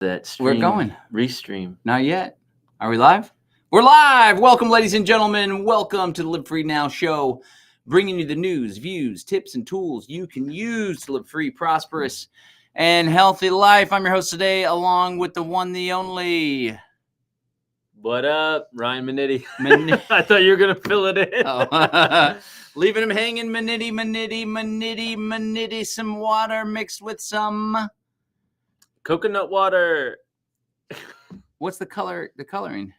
that We're stream. going. Restream. Not yet. Are we live? We're live. Welcome, ladies and gentlemen. Welcome to the Live Free Now show, bringing you the news, views, tips, and tools you can use to live free, prosperous, and healthy life. I'm your host today, along with the one, the only. What up, Ryan Manetti? Manetti. I thought you were going to fill it in. Leaving him hanging, Manetti, some water mixed with some Coconut water. What's the coloring?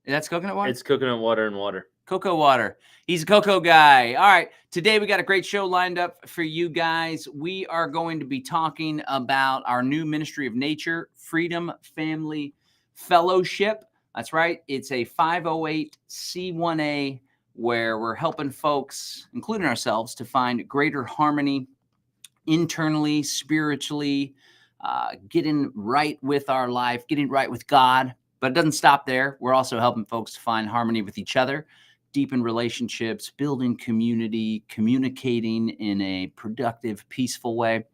That's coconut water? It's coconut water and water. Cocoa water. He's a cocoa guy. All right. Today we got a great show lined up for you guys. We are going to be talking about our new Ministry of Nature, Freedom Family Fellowship. That's right. It's a 508c1a where we're helping folks, including ourselves, to find greater harmony internally, spiritually, getting right with our life, getting right with God. But it doesn't stop there. We're also helping folks to find harmony with each other, deepen relationships, building community, communicating in a productive, peaceful way.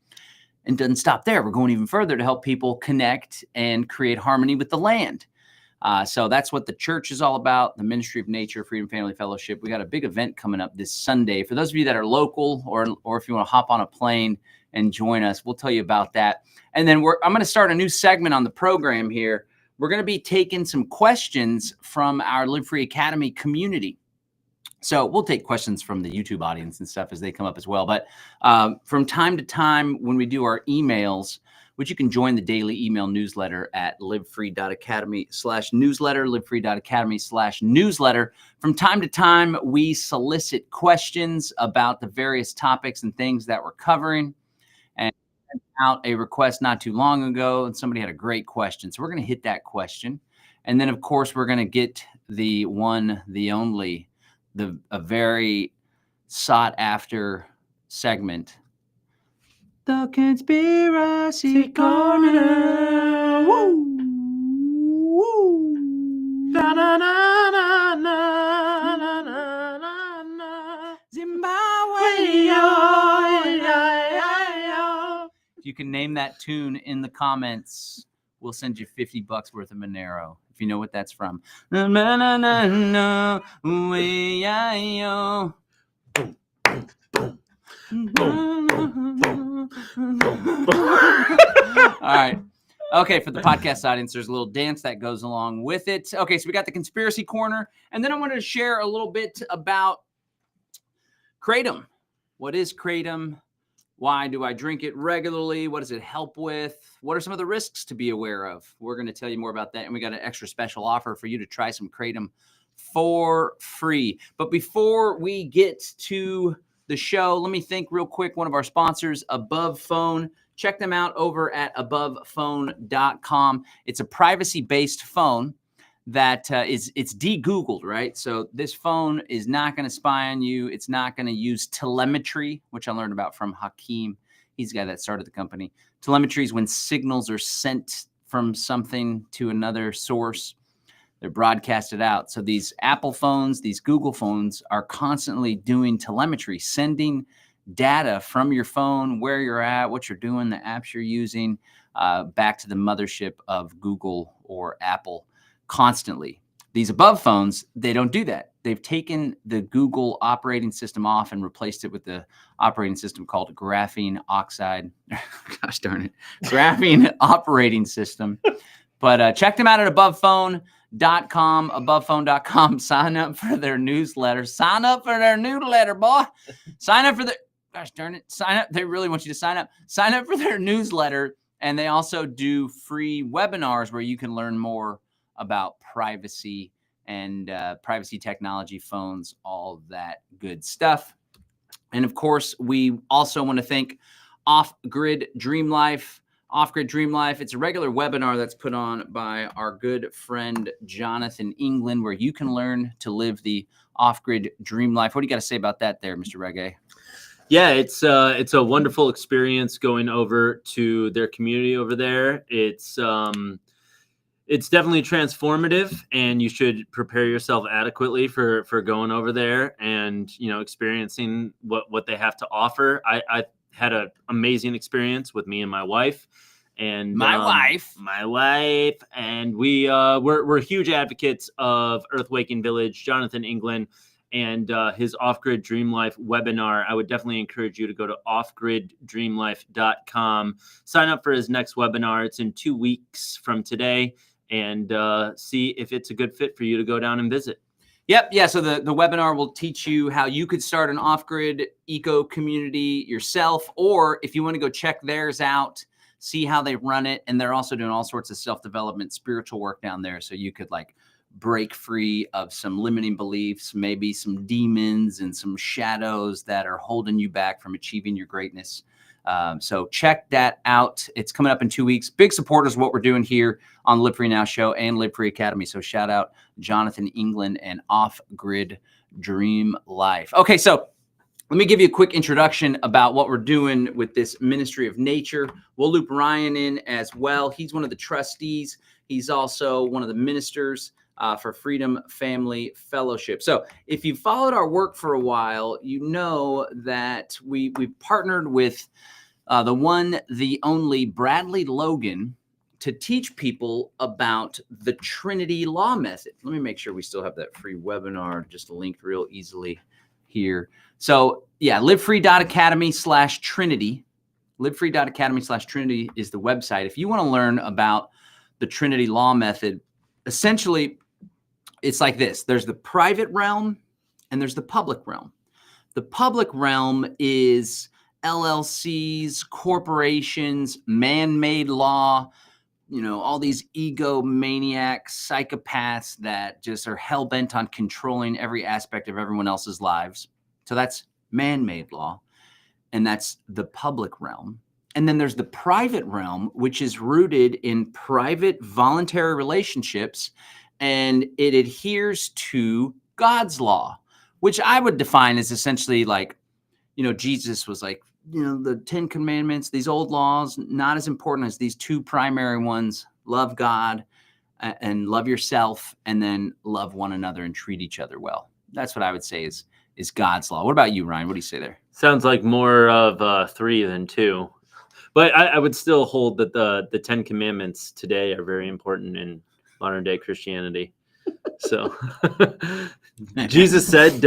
And it doesn't stop there. We're going even further to help people connect and create harmony with the land. So that's what the church is all about, the Ministry of Nature, Freedom Family Fellowship. We got a big event coming up this Sunday. For those of you that are local or if you want to hop on a plane and join us, we'll tell you about that. And then I'm going to start a new segment on the program here. We're going to be taking some questions from our Live Free Academy community. So we'll take questions from the YouTube audience and stuff as they come up as well. But from time to time, when we do our emails, which you can join the daily email newsletter at livefree.academy/newsletter, livefree.academy/newsletter. From time to time, we solicit questions about the various topics and things that we're covering. And out a request not too long ago, and somebody had a great question. So we're going to hit that question. And then, of course, we're going to get the one, the only, a very sought after segment. The Conspiracy Corner. Woo! Woo! Na, na, na, na, na, na, na, na. Zimbabwe. If you can name that tune in the comments, we'll send you $50 worth of Monero. If you know what that's from. All right. Okay, for the podcast audience, there's a little dance that goes along with it. Okay, so we got the Conspiracy Corner, and then I wanted to share a little bit about Kratom. What is Kratom? Why do I drink it regularly? What does it help with? What are some of the risks to be aware of? We're going to tell you more about that, and we got an extra special offer for you to try some Kratom for free. But before we get to the show, let me thank real quick one of our sponsors, Above Phone. Check them out over at abovephone.com. It's a privacy-based phone that it's de-Googled, right? So this phone is not going to spy on you. It's not going to use telemetry, which I learned about from Hakeem. He's the guy that started the company. Telemetry is when signals are sent from something to another source. They're broadcasted out. So these Apple phones, these Google phones are constantly doing telemetry, sending data from your phone, where you're at, what you're doing, the apps you're using, back to the mothership of Google or Apple constantly. These Above phones, they don't do that. They've taken the Google operating system off and replaced it with the operating system called Graphene Oxide. Gosh darn it. Graphene operating system. But check them out at abovephone.com, abovephone.com. Sign up for their newsletter. Sign up for their newsletter, boy. Sign up for gosh darn it. Sign up. They really want you to sign up. Sign up for their newsletter. And they also do free webinars where you can learn more about privacy and privacy technology, phones, all that good stuff. And of course, we also want to thank Off-Grid Dream Life. Off-Grid Dream Life, it's a regular webinar that's put on by our good friend Jonathan England, where you can learn to live the off-grid dream life. What do you got to say about that there, Mr. Reggae? Yeah, it's a wonderful experience going over to their community over there. It's definitely transformative, and you should prepare yourself adequately for going over there and, you know, experiencing what they have to offer. I had an amazing experience with me and my wife, and my wife, and we're huge advocates of Earth Waking Village. Jonathan England and his Off-Grid Dream Life webinar. I would definitely encourage you to go to offgriddreamlife.com, sign up for his next webinar. It's in 2 weeks from today, and see if it's a good fit for you to go down and visit. Yep. Yeah. So the webinar will teach you how you could start an off-grid eco community yourself, or if you want to go check theirs out, see how they run it. And they're also doing all sorts of self-development, spiritual work down there. So you could like break free of some limiting beliefs, maybe some demons and some shadows that are holding you back from achieving your greatness. So check that out. It's coming up in 2 weeks. Big supporters of what we're doing here on the Live Free Now show and Live Free Academy. So shout out Jonathan England and Off-Grid Dream Life. Okay, so let me give you a quick introduction about what we're doing with this Ministry of Nature. We'll loop Ryan in as well. He's one of the trustees. He's also one of the ministers for Freedom Family Fellowship. So if you've followed our work for a while, you know that we partnered with the one, the only Bradley Logan to teach people about the Trinity Law Method. Let me make sure we still have that free webinar just linked real easily here. So yeah, livefree.academy/Trinity. Livefree.academy/Trinity is the website. If you want to learn about the Trinity Law Method, essentially it's like this. There's the private realm and there's the public realm. The public realm is LLCs, corporations, man-made law, you know, all these egomaniacs, psychopaths that just are hell-bent on controlling every aspect of everyone else's lives. So that's man-made law, and that's the public realm. And then there's the private realm, which is rooted in private voluntary relationships, and it adheres to God's law, which I would define as essentially like, you know, Jesus was like, you know, the 10 Commandments, these old laws, not as important as these two primary ones: love God and love yourself, and then love one another and treat each other well. That's what I would say is God's law. What about you, Ryan? What do you say there? Sounds like more of 3 than 2. But I would still hold that the 10 Commandments today are very important in modern day Christianity. So Jesus said,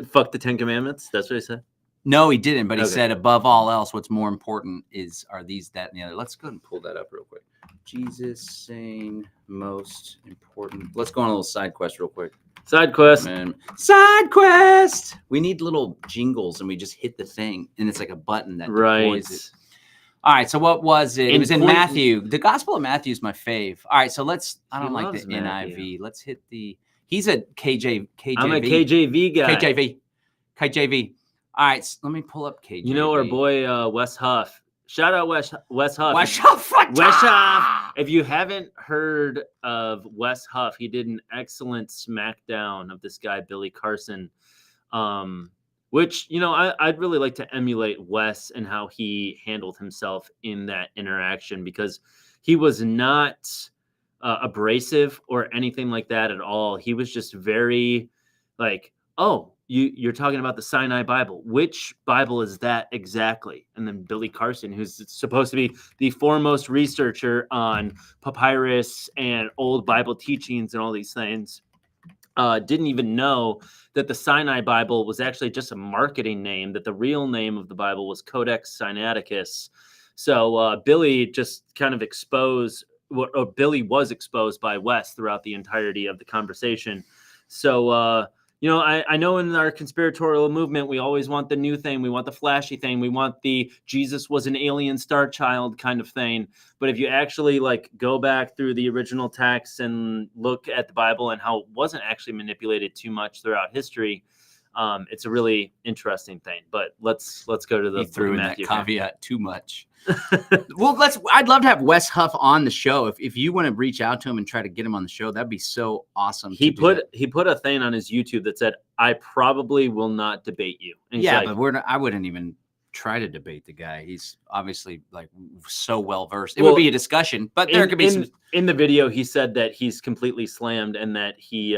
fuck the 10 Commandments. That's what he said. No, he didn't. But he said, above all else, what's more important are these, that, and the other. Let's go ahead and pull that up real quick. Jesus saying most important. Let's go on a little side quest real quick. Side quest. Side quest. We need little jingles, and we just hit the thing, and it's like a button that deploys it. All right, so what was it? It was in Matthew. The Gospel of Matthew is my fave. All right, so I don't like the NIV. Let's hit he's a KJV. I'm a KJV guy. KJV. All right, so let me pull up KJV. You know our boy Wes Huff. Shout out Wes Huff. Wes Huff. Wes Huff. If you haven't heard of Wes Huff, he did an excellent smackdown of this guy, Billy Carson. Which, you know, I'd really like to emulate Wes and how he handled himself in that interaction, because he was not abrasive or anything like that at all. He was just very like, oh, you're talking about the Sinai Bible. Which Bible is that exactly? And then Billy Carson, who's supposed to be the foremost researcher on papyrus and old Bible teachings and all these things, didn't even know that the Sinai Bible was actually just a marketing name, that the real name of the Bible was Codex Sinaiticus. So Billy just kind of Billy was exposed by Wes throughout the entirety of the conversation. So, you know, I know in our conspiratorial movement, we always want the new thing. We want the flashy thing. We want the Jesus was an alien star child kind of thing. But if you actually like go back through the original texts and look at the Bible and how it wasn't actually manipulated too much throughout history, it's a really interesting thing. But let's go to the Matthew caveat too much. Well, I'd love to have Wes Huff on the show. If you want to reach out to him and try to get him on the show, that'd be so awesome. He put a thing on his YouTube that said, "I probably will not debate you." And yeah, but I wouldn't even try to debate the guy. He's obviously like so well versed. It would be a discussion, but there could be in the video he said that he's completely slammed and that he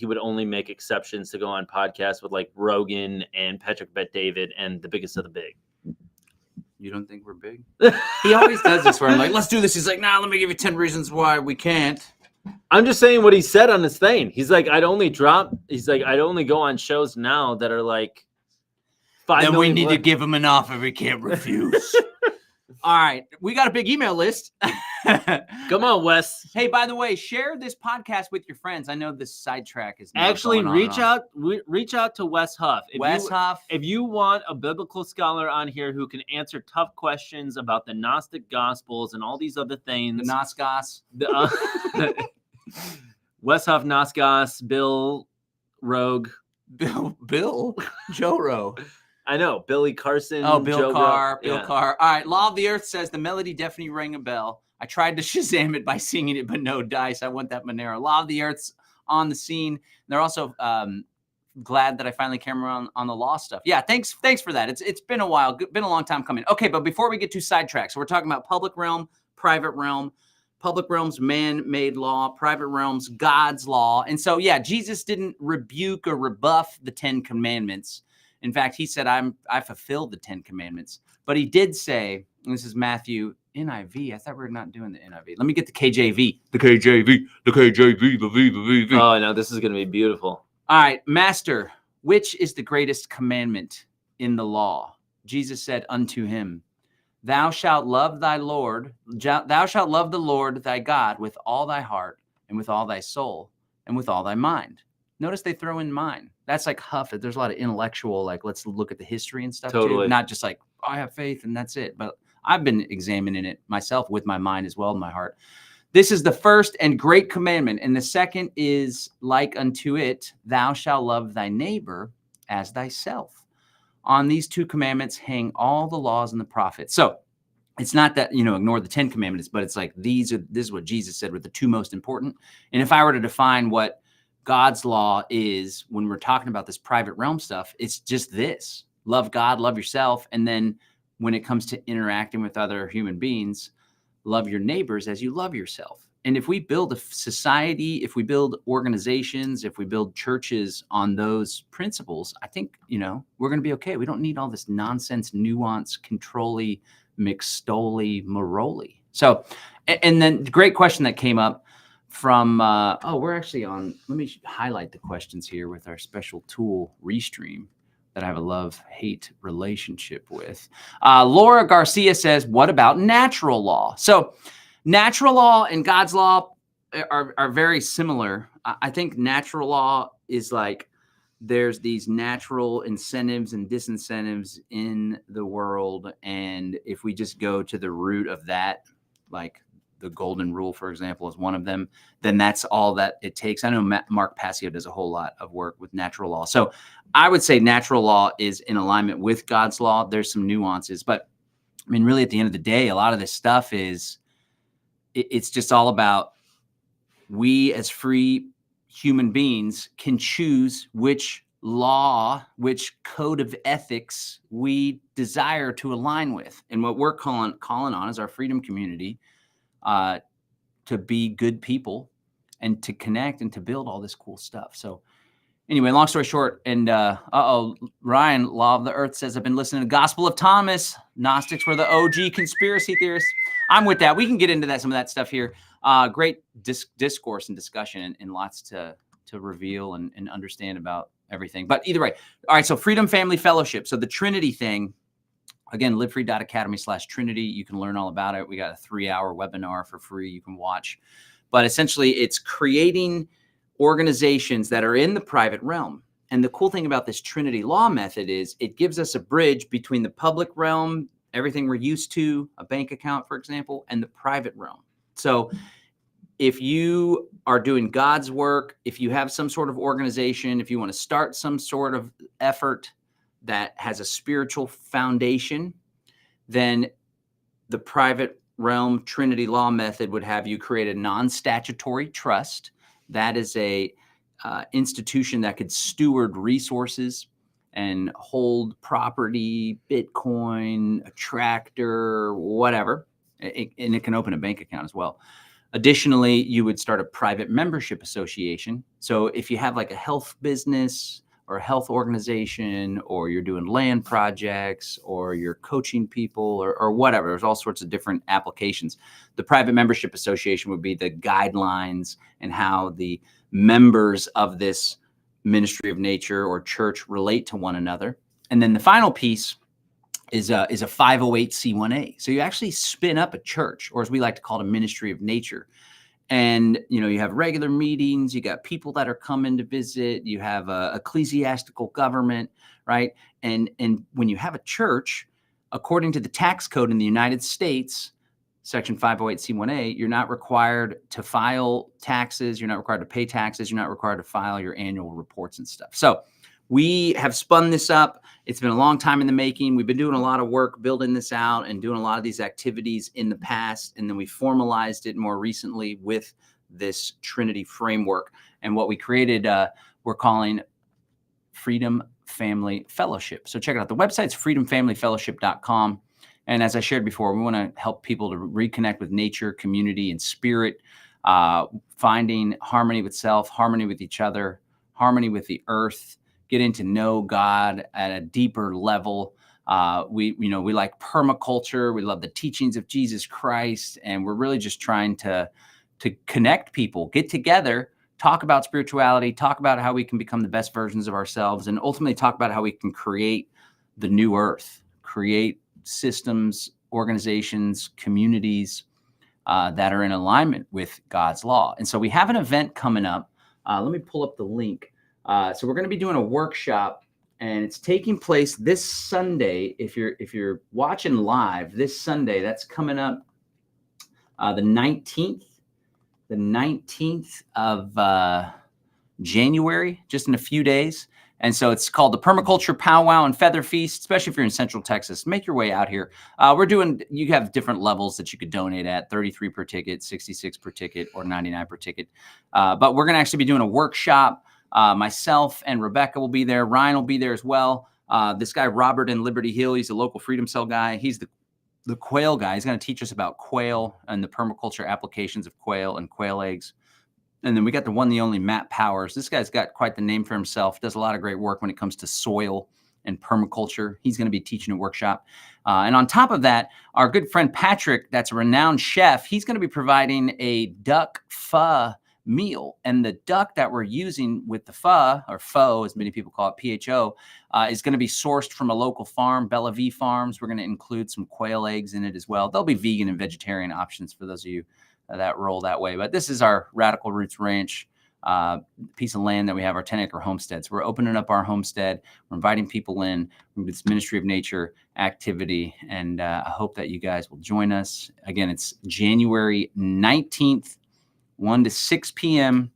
would only make exceptions to go on podcasts with like Rogan and Patrick Bet David and the biggest of the big. You don't think we're big? He always does this where I'm like, let's do this. He's like, nah, let me give you 10 reasons why we can't. I'm just saying what he said on his thing. He's like, I'd only go on shows now that are like 5 Then we million need to views. give him an offer we can't refuse. All right. We got a big email list. Come on, Wes. Hey, by the way, share this podcast with your friends. I know this sidetrack is now Actually going on reach out to Wes Huff. Wes Huff. If you want a biblical scholar on here who can answer tough questions about the Gnostic Gospels and all these other things, The Noscos. Wes Huff, Noscos, Bill Rogue, Bill Joe Rowe. I know, Billy Carson. Oh, Bill Joe Carr. Rogan. Bill Carr. All right. Law of the Earth says the melody definitely rang a bell. I tried to Shazam it by singing it, but no dice. I want that Monero. Law of the Earth's on the scene. They're also glad that I finally came around on the law stuff. Yeah, thanks for that. It's been a while. Been a long time coming. Okay, but before we get too sidetracked, so we're talking about public realm, private realm. Public realm's man-made law, private realm's God's law. And so, yeah, Jesus didn't rebuke or rebuff the 10 commandments. In fact, he said, I fulfilled the 10 commandments. But he did say, and this is Matthew NIV. I thought we were not doing the NIV. Let me get the KJV. The KJV. Oh, no, this is going to be beautiful. All right, Master, which is the greatest commandment in the law? Jesus said unto him, Thou shalt love thy Lord. Thou shalt love the Lord thy God with all thy heart and with all thy soul and with all thy mind. Notice they throw in mind. That's like Huff. There's a lot of intellectual, like, let's look at the history and stuff Totally. too. Not just like, I have faith and that's it. But I've been examining it myself with my mind as well, in my heart. This is the first and great commandment. And the second is like unto it, thou shalt love thy neighbor as thyself. On these 2 commandments hang all the laws and the prophets. So it's not that, ignore the 10 commandments, but it's like this is what Jesus said were the 2 most important. And if I were to define what God's law is when we're talking about this private realm stuff, it's just this: love God, love yourself. And then when it comes to interacting with other human beings, love your neighbors as you love yourself. And if we build a society, if we build organizations, if we build churches on those principles, I think, we're going to be okay. We don't need all this nonsense, nuance, control-y, mixed-stoli, moroli. So, and then the great question that came up from, we're actually on, let me highlight the questions here with our special tool, Restream, that I have a love-hate relationship with. Laura Garcia says, what about natural law? So natural law and God's law are very similar. I think natural law is like there's these natural incentives and disincentives in the world. And if we just go to the root of that, like the golden rule, for example, is one of them, then that's all that it takes. I know Mark Passio does a whole lot of work with natural law. So I would say natural law is in alignment with God's law. There's some nuances, but I mean, really at the end of the day, a lot of this stuff is, it's just all about we as free human beings can choose which law, which code of ethics we desire to align with. And what we're calling on is our freedom community to be good people and to connect and to build all this cool stuff. So anyway, long story short, and Ryan, Law of the Earth says, I've been listening to Gospel of Thomas. Gnostics were the OG conspiracy theorists. I'm with that. We can get into some of that stuff here. Great discourse and discussion and lots to reveal and understand about everything. But either way, all right, so Freedom Family Fellowship. So the Trinity thing, again, livefree.academy/Trinity. You can learn all about it. We got a 3-hour webinar for free you can watch. But essentially, it's creating organizations that are in the private realm. And the cool thing about this Trinity law method is it gives us a bridge between the public realm, everything we're used to, a bank account, for example, and the private realm. So if you are doing God's work, if you have some sort of organization, if you want to start some sort of effort that has a spiritual foundation, then the private realm Trinity law method would have you create a non-statutory trust. That is a institution that could steward resources and hold property, Bitcoin, a tractor, whatever. And it can open a bank account as well. Additionally, you would start a private membership association. So if you have like a health business or a health organization, or you're doing land projects, or you're coaching people, or whatever. There's all sorts of different applications. The private membership association would be the guidelines and how the members of this ministry of nature or church relate to one another. And then the final piece is a 508c1a. So you actually spin up a church, or as we like to call it, a ministry of nature. And, you have regular meetings, you got people that are coming to visit, you have a ecclesiastical government, right? And when you have a church, according to the tax code in the United States, Section 508c1a, you're not required to file taxes, you're not required to pay taxes, you're not required to file your annual reports and stuff. So we have spun this up. It's been a long time in the making. We've been doing a lot of work building this out and doing a lot of these activities in the past. And then we formalized it more recently with this Trinity framework. And what we created, we're calling Freedom Family Fellowship. So check it out. The website's freedomfamilyfellowship.com. And as I shared before, we want to help people to reconnect with nature, community, and spirit, finding harmony with self, harmony with each other, harmony with the earth, getting to know God at a deeper level. We like permaculture. We love the teachings of Jesus Christ. And we're really just trying to connect people, get together, talk about spirituality, talk about how we can become the best versions of ourselves, and ultimately talk about how we can create the new earth, create systems, organizations, communities that are in alignment with God's law. And so we have an event coming up. Let me pull up the link. So we're going to be doing a workshop, and it's taking place this Sunday. If you're watching live this Sunday, that's coming up the 19th of January, just in a few days. And so it's called the Permaculture Pow-Wow and Feather Feast, especially if you're in Central Texas. Make your way out here. You have different levels that you could donate at, 33 per ticket, 66 per ticket, or 99 per ticket. But we're going to actually be doing a workshop. Myself and Rebecca will be there. Ryan will be there as well. This guy, Robert in Liberty Hill, he's a local Freedom Cell guy. He's the quail guy. He's going to teach us about quail and the permaculture applications of quail and quail eggs. And then we got the one, the only Matt Powers. This guy's got quite the name for himself, does a lot of great work when it comes to soil and permaculture. He's going to be teaching a workshop. And on top of that, our good friend Patrick, that's a renowned chef, he's going to be providing a duck pho meal. And the duck that we're using with the pho, or pho, as many people call it, PHO, is going to be sourced from a local farm, Bella V Farms. We're going to include some quail eggs in it as well. There'll be vegan and vegetarian options for those of you that roll that way. But this is our Radical Roots Ranch piece of land that we have, our 10-acre homestead. So we're opening up our homestead. We're inviting people in with this Ministry of Nature activity. And I hope that you guys will join us. Again, it's January 19th, 1 to 6 p.m.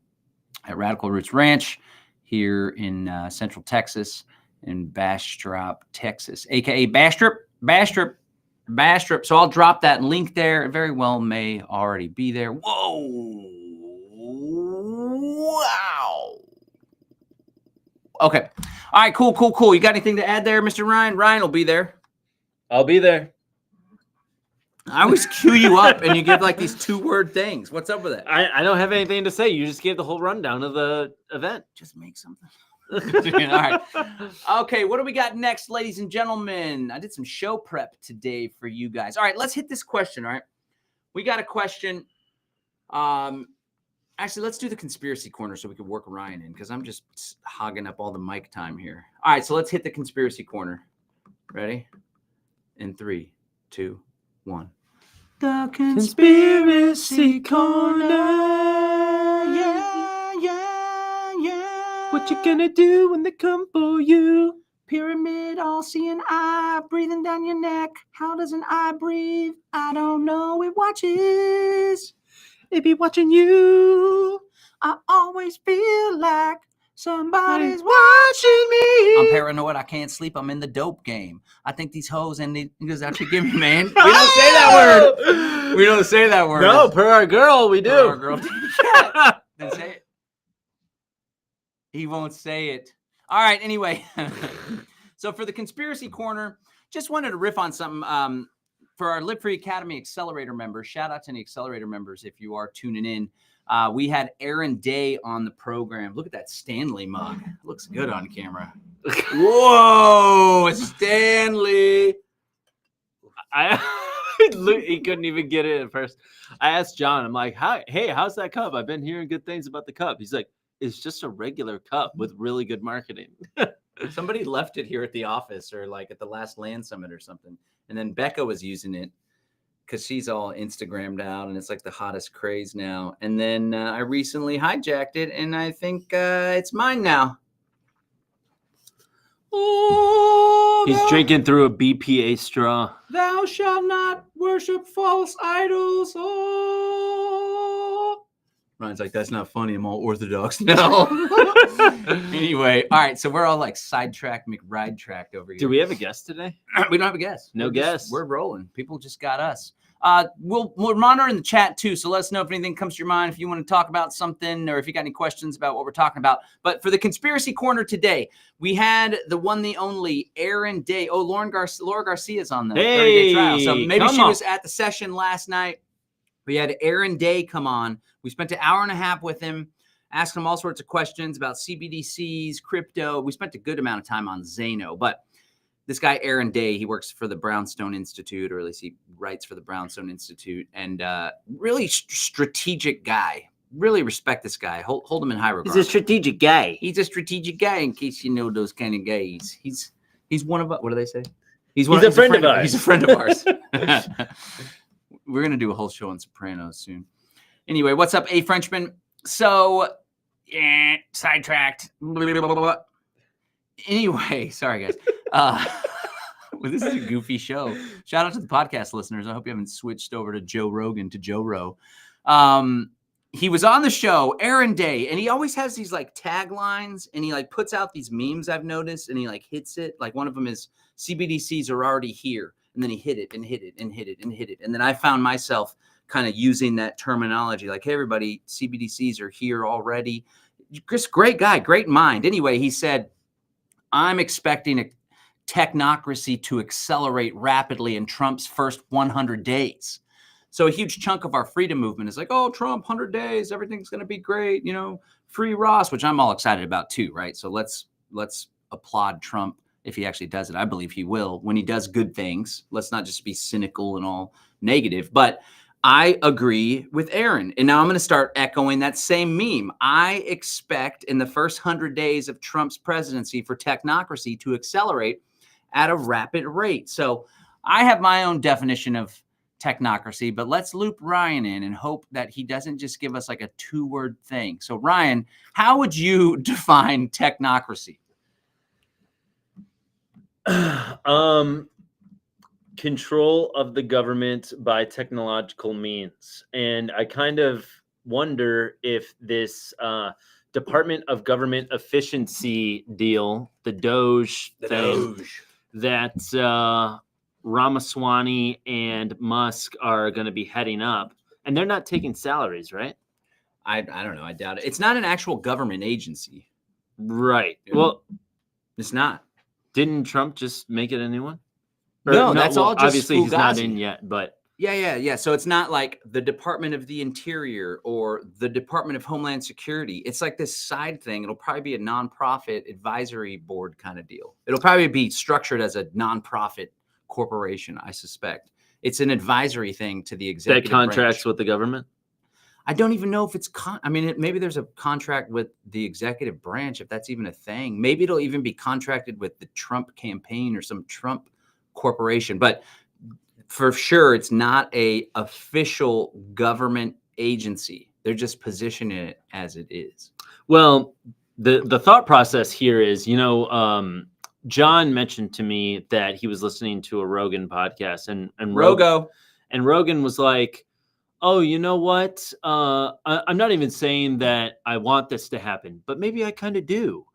at Radical Roots Ranch here in Central Texas, in Bastrop, Texas, a.k.a. Bastrop. So I'll drop that link there. It very well may already be there. Whoa. Wow. Okay. All right, cool. You got anything to add there, Mr. Ryan? Ryan will be there. I'll be there. I always cue you up and you give like these 2-word things. What's up with it? I don't have anything to say. You just gave the whole rundown of the event. Just make something. All right. Okay, what do we got next, ladies and gentlemen? I did some show prep today for you guys. All right, let's hit this question, all right? We got a question. Actually, let's do the conspiracy corner so we can work Ryan in, because I'm just hogging up all the mic time here. All right, so let's hit the conspiracy corner. Ready? In 3, 2, 1. The conspiracy corner. Yeah. What you gonna do when they come for you? Pyramid, all-seeing eye, breathing down your neck. How does an eye breathe? I don't know. It watches. It be watching you. I always feel like somebody's watching me. I'm paranoid. I can't sleep. I'm in the dope game. I think these hoes and the niggas out here give me, man. We don't say that word. We don't say that word. No, per our girl, we do. Per our girl. Then say it. He won't say it. All right. Anyway, so for the conspiracy corner, just wanted to riff on something. For our Live Free Academy Accelerator members, shout out to any Accelerator members if you are tuning in. We had Aaron Day on the program. Look at that Stanley mug. It looks good on camera. Whoa, Stanley. He couldn't even get it at first. I asked John, I'm like, hey, how's that cup? I've been hearing good things about the cup. He's like, it's just a regular cup with really good marketing. Somebody left it here at the office or like at the last Land Summit or something. And then Becca was using it because she's all Instagrammed out and it's like the hottest craze now. And then I recently hijacked it and I think it's mine now. Oh, he's drinking through a BPA straw. Thou shalt not worship false idols. Oh. Ryan's like, that's not funny. I'm all Orthodox now. Anyway, all right. So we're all like sidetracked, McRide-tracked over here. Do we have a guest today? We don't have a guest. No guest. We're rolling. People just got us. We're monitoring the chat too, so let us know if anything comes to your mind, if you want to talk about something, or if you got any questions about what we're talking about. But for the conspiracy corner today, we had the one, the only Aaron Day. Oh, Laura Garcia's on the 30-day trial, so maybe she was at the session last night. We had Aaron Day come on. We spent an hour and a half with him, asked him all sorts of questions about CBDCs, crypto. We spent a good amount of time on Zano, but this guy, Aaron Day, he works for the Brownstone Institute, or at least he writes for the Brownstone Institute, and really strategic guy. Really respect this guy. Hold him in high regard. He's a strategic guy. He's a strategic guy, in case you know those kind of guys. He's one of us. What do they say? He's a friend of ours. He's a friend of ours. We're going to do a whole show on Sopranos soon. Anyway, what's up, A Frenchman? So, sidetracked. Blah, blah, blah, blah. Anyway, sorry, guys. Well, this is a goofy show. Shout out to the podcast listeners. I hope you haven't switched over to Joe Rogan to Joe Rowe. He was on the show, Aaron Day, and he always has these like taglines, and he like puts out these memes I've noticed, and he like hits it. Like one of them is CBDCs are already here, and then he hit it and hit it and hit it and hit it. And then I found myself kind of using that terminology, like, hey, everybody, CBDCs are here already. Just great guy, great mind. Anyway, he said, I'm expecting a technocracy to accelerate rapidly in Trump's first 100 days. So a huge chunk of our freedom movement is like, oh, Trump, 100 days, everything's going to be great. You know, free Ross, which I'm all excited about too, right? So let's applaud Trump if he actually does it. I believe he will when he does good things. Let's not just be cynical and all negative. But I agree with Aaron. And now I'm going to start echoing that same meme. I expect in the first 100 days of Trump's presidency for technocracy to accelerate at a rapid rate. So I have my own definition of technocracy, but let's loop Ryan in and hope that he doesn't just give us like a 2-word thing. So Ryan, how would you define technocracy? Control of the government by technological means. And I kind of wonder if this Department of Government Efficiency deal, the Doge thing, that Ramaswamy and Musk are going to be heading up, and they're not taking salaries, right? I don't know. I doubt it. It's not an actual government agency. Right. Well, it's not. Didn't Trump just make it a new one? No, that's all just obviously Fugazi. He's not in yet, but yeah. So it's not like the Department of the Interior or the Department of Homeland Security. It's like this side thing. It'll probably be a nonprofit advisory board kind of deal. It'll probably be structured as a nonprofit corporation, I suspect. It's an advisory thing to the executive that contracts branch. with the government. I don't even know if it's maybe there's a contract with the executive branch, if that's even a thing. Maybe it'll even be contracted with the Trump campaign or some Trump corporation, but for sure it's not a official government agency. They're just positioning it as it is. Well, the thought process here is, John mentioned to me that he was listening to a Rogan podcast, and Rogan was like, oh, you know what? I'm not even saying that I want this to happen, but maybe I kind of do.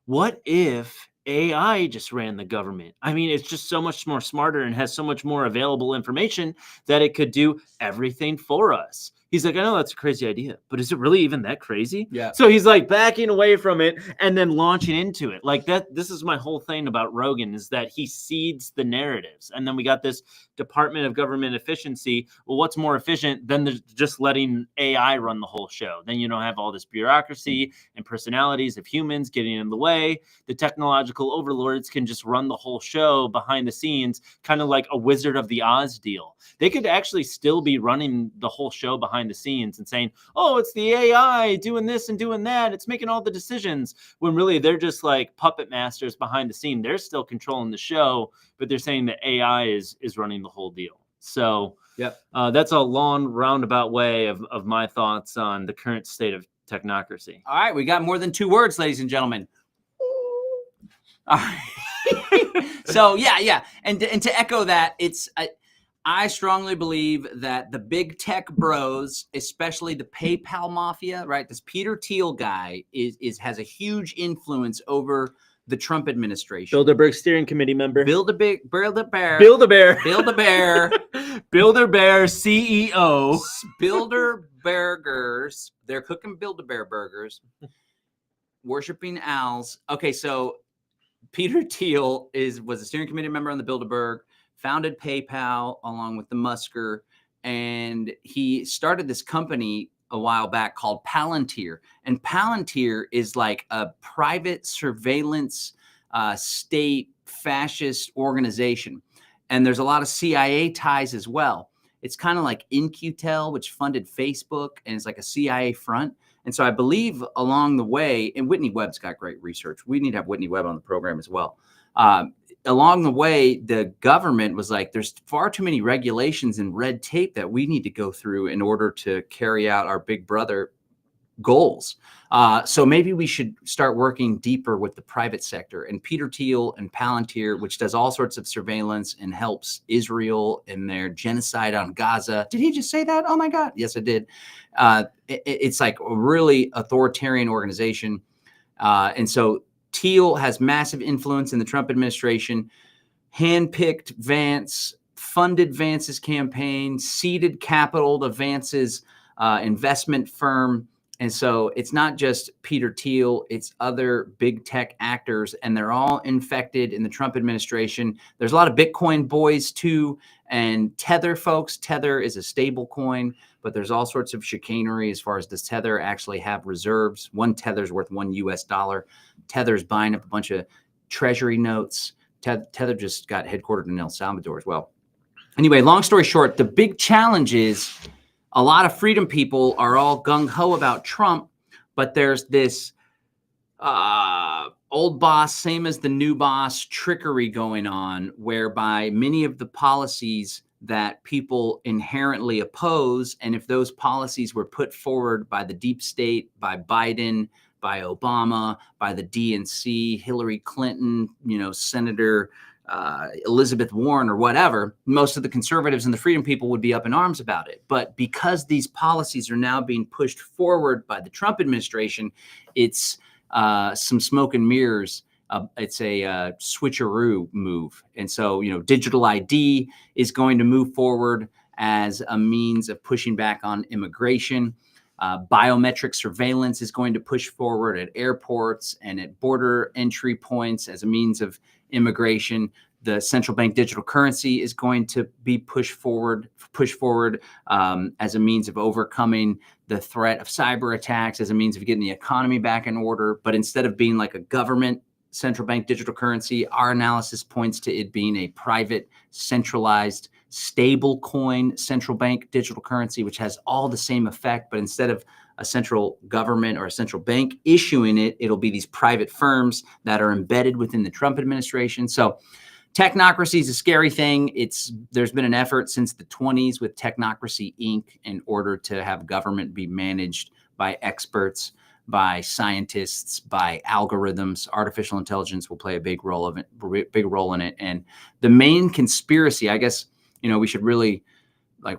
What if AI just ran the government? I mean, it's just so much more smarter and has so much more available information that it could do everything for us. He's like, I know that's a crazy idea, but is it really even that crazy? Yeah. So he's like backing away from it and then launching into it. Like that. This is my whole thing about Rogan, is that he seeds the narratives. And then we got this Department of Government Efficiency. Well, what's more efficient than just letting AI run the whole show? Then you don't have all this bureaucracy and personalities of humans getting in the way. The technological overlords can just run the whole show behind the scenes, kind of like a Wizard of the Oz deal. They could actually still be running the whole show behind the scenes and saying, oh, it's the AI doing this and doing that. It's making all the decisions, when really they're just like puppet masters behind the scene. They're still controlling the show, but they're saying that AI is running the whole deal. So Yep. That's a long roundabout way of my thoughts on the current state of technocracy. All right, we got more than 2 words, ladies and gentlemen. All right. So yeah, and to echo that, I strongly believe that the big tech bros, especially the PayPal mafia, right? This Peter Thiel guy has a huge influence over the Trump administration. Bilderberg Steering Committee member. Build-A-Bear. Build-A-Bear. Build-A-Bear. Build-A-Bear CEO. Bilderbergers. They're cooking Build-A-Bear burgers. Worshipping owls. Okay, so Peter Thiel was a steering committee member on the Bilderberg, founded PayPal along with the Musker, and he started this company a while back called Palantir. And Palantir is like a private surveillance state fascist organization. And there's a lot of CIA ties as well. It's kind of like In-Q-Tel, which funded Facebook, and it's like a CIA front. And so I believe along the way, and Whitney Webb's got great research. We need to have Whitney Webb on the program as well. Along the way, the government was like, there's far too many regulations and red tape that we need to go through in order to carry out our big brother goals. So maybe we should start working deeper with the private sector. And Peter Thiel and Palantir, which does all sorts of surveillance and helps Israel in their genocide on Gaza. Did he just say that? Oh my God. Yes, I did. It's like a really authoritarian organization. And so Thiel has massive influence in the Trump administration, handpicked Vance, funded Vance's campaign, seeded capital to Vance's investment firm. And so it's not just Peter Thiel, it's other big tech actors, and they're all infected in the Trump administration. There's a lot of Bitcoin boys too, and Tether folks. Tether is a stable coin, but there's all sorts of chicanery as far as does Tether actually have reserves? One Tether's worth $1. Tether's buying up a bunch of treasury notes. Tether just got headquartered in El Salvador as well. Anyway, long story short, the big challenge is a lot of freedom people are all gung-ho about Trump, but there's this old boss, same as the new boss trickery going on, whereby many of the policies that people inherently oppose, and if those policies were put forward by the deep state, by Biden, by Obama, by the DNC, Hillary Clinton, Senator Elizabeth Warren or whatever, most of the conservatives and the freedom people would be up in arms about it. But because these policies are now being pushed forward by the Trump administration, it's some smoke and mirrors. It's a switcheroo move. And so, digital ID is going to move forward as a means of pushing back on immigration. Biometric surveillance is going to push forward at airports and at border entry points as a means of immigration. The central bank digital currency is going to be pushed forward as a means of overcoming the threat of cyber attacks, as a means of getting the economy back in order. But instead of being like a government central bank digital currency, our analysis points to it being a private, centralized, stable coin central bank digital currency, which has all the same effect. But instead of a central government or a central bank issuing it, it'll be these private firms that are embedded within the Trump administration. So technocracy is a scary thing. There's been an effort since the 1920s with Technocracy Inc. in order to have government be managed by experts, by scientists, by algorithms. Artificial intelligence will play a big role in it. And the main conspiracy, I guess, we should really,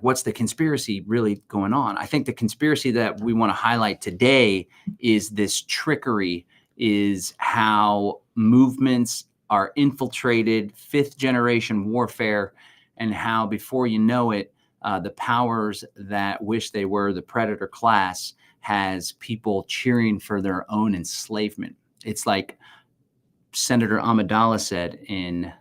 what's the conspiracy really going on? I think the conspiracy that we want to highlight today is this trickery, is how movements are infiltrated, 5th generation warfare, and how before you know it, the powers that wish they were the predator class has people cheering for their own enslavement. It's like Senator Amidala said in,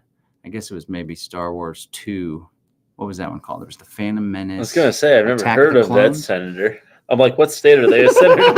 I guess it was maybe Star Wars 2, what was that one called? There was the Phantom Menace. I was going to say, I've never Attack heard the of that Clones. senator. I'm like, what state are they a senator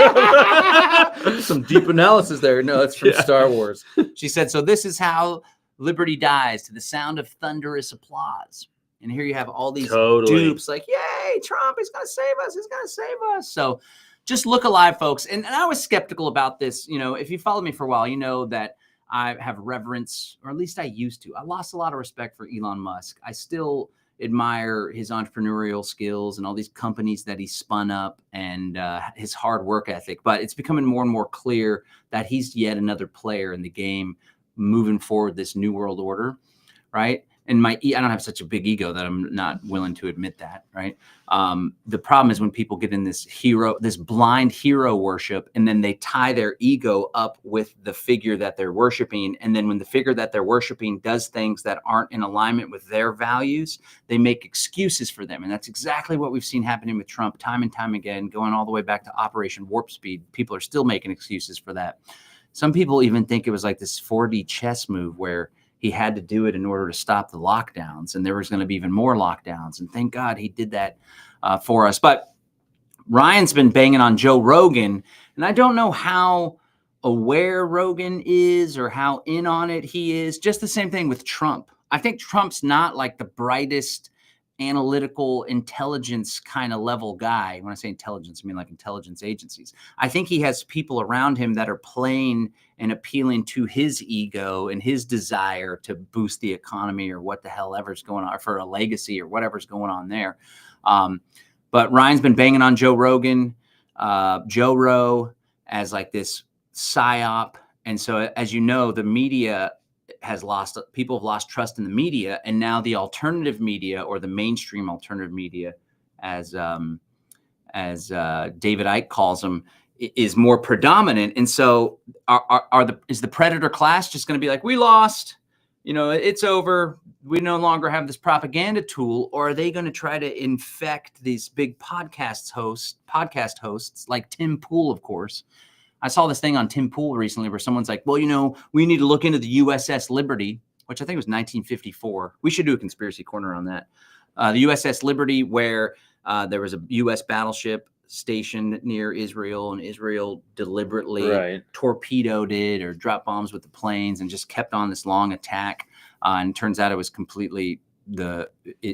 from? Some deep analysis there. No, it's from Yeah. Star Wars. She said, so this is how liberty dies, to the sound of thunderous applause. And here you have all these dupes like, yay, Trump is going to save us. He's going to save us. So just look alive, folks. And I was skeptical about this. You know, if you followed me for a while, you know that I have reverence, or at least I used to. I lost a lot of respect for Elon Musk. I still admire his entrepreneurial skills and all these companies that he spun up, and his hard work ethic. But it's becoming more and more clear that he's yet another player in the game moving forward this new world order, right? And I don't have such a big ego that I'm not willing to admit that, right? The problem is when people get in this blind hero worship, and then they tie their ego up with the figure that they're worshiping. And then when the figure that they're worshiping does things that aren't in alignment with their values, they make excuses for them. And that's exactly what we've seen happening with Trump time and time again, going all the way back to Operation Warp Speed. People are still making excuses for that. Some people even think it was like this 4D chess move where he had to do it in order to stop the lockdowns, and there was going to be even more lockdowns. And thank God he did that for us. But Ryan's been banging on Joe Rogan, and I don't know how aware Rogan is or how in on it he is. Just the same thing with Trump. I think Trump's not like the brightest analytical intelligence kind of level guy. When I say intelligence, I mean like intelligence agencies. I think he has people around him that are playing and appealing to his ego and his desire to boost the economy, or what the hell ever's going on, or for a legacy, or whatever's going on there. But Ryan's been banging on Joe Rogan, Joe Roe, as like this psyop. And so, as you know, the media people have lost trust in the media, and now the alternative media, or the mainstream alternative media, as David Icke calls them, is more predominant. And so is the predator class just going to be like, we lost, you know, it's over, we no longer have this propaganda tool? Or are they going to try to infect these big podcast hosts like Tim Pool, of course? I saw this thing on Tim Pool recently where someone's like, well, you know, we need to look into the USS Liberty, which I think was 1954. We should do a conspiracy corner on that. The USS Liberty, where there was a U.S. battleship stationed near Israel, and Israel deliberately torpedoed it or dropped bombs with the planes and just kept on this long attack. And it turns out it was completely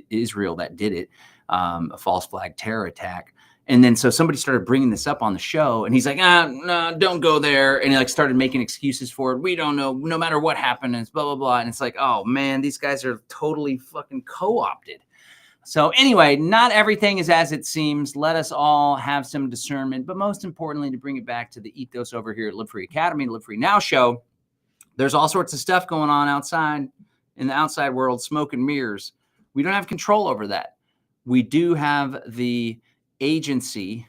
Israel that did it, a false flag terror attack. And then so somebody started bringing this up on the show, and he's like, no, don't go there. And he like started making excuses for it. We don't know, no matter what happened, and it's blah, blah, blah. And it's like, oh man, these guys are totally fucking co-opted. So anyway, not everything is as it seems. Let us all have some discernment. But most importantly, to bring it back to the ethos over here at Live Free Academy, Live Free Now show, there's all sorts of stuff going on outside in the outside world, smoke and mirrors. We don't have control over that. We do have the agency.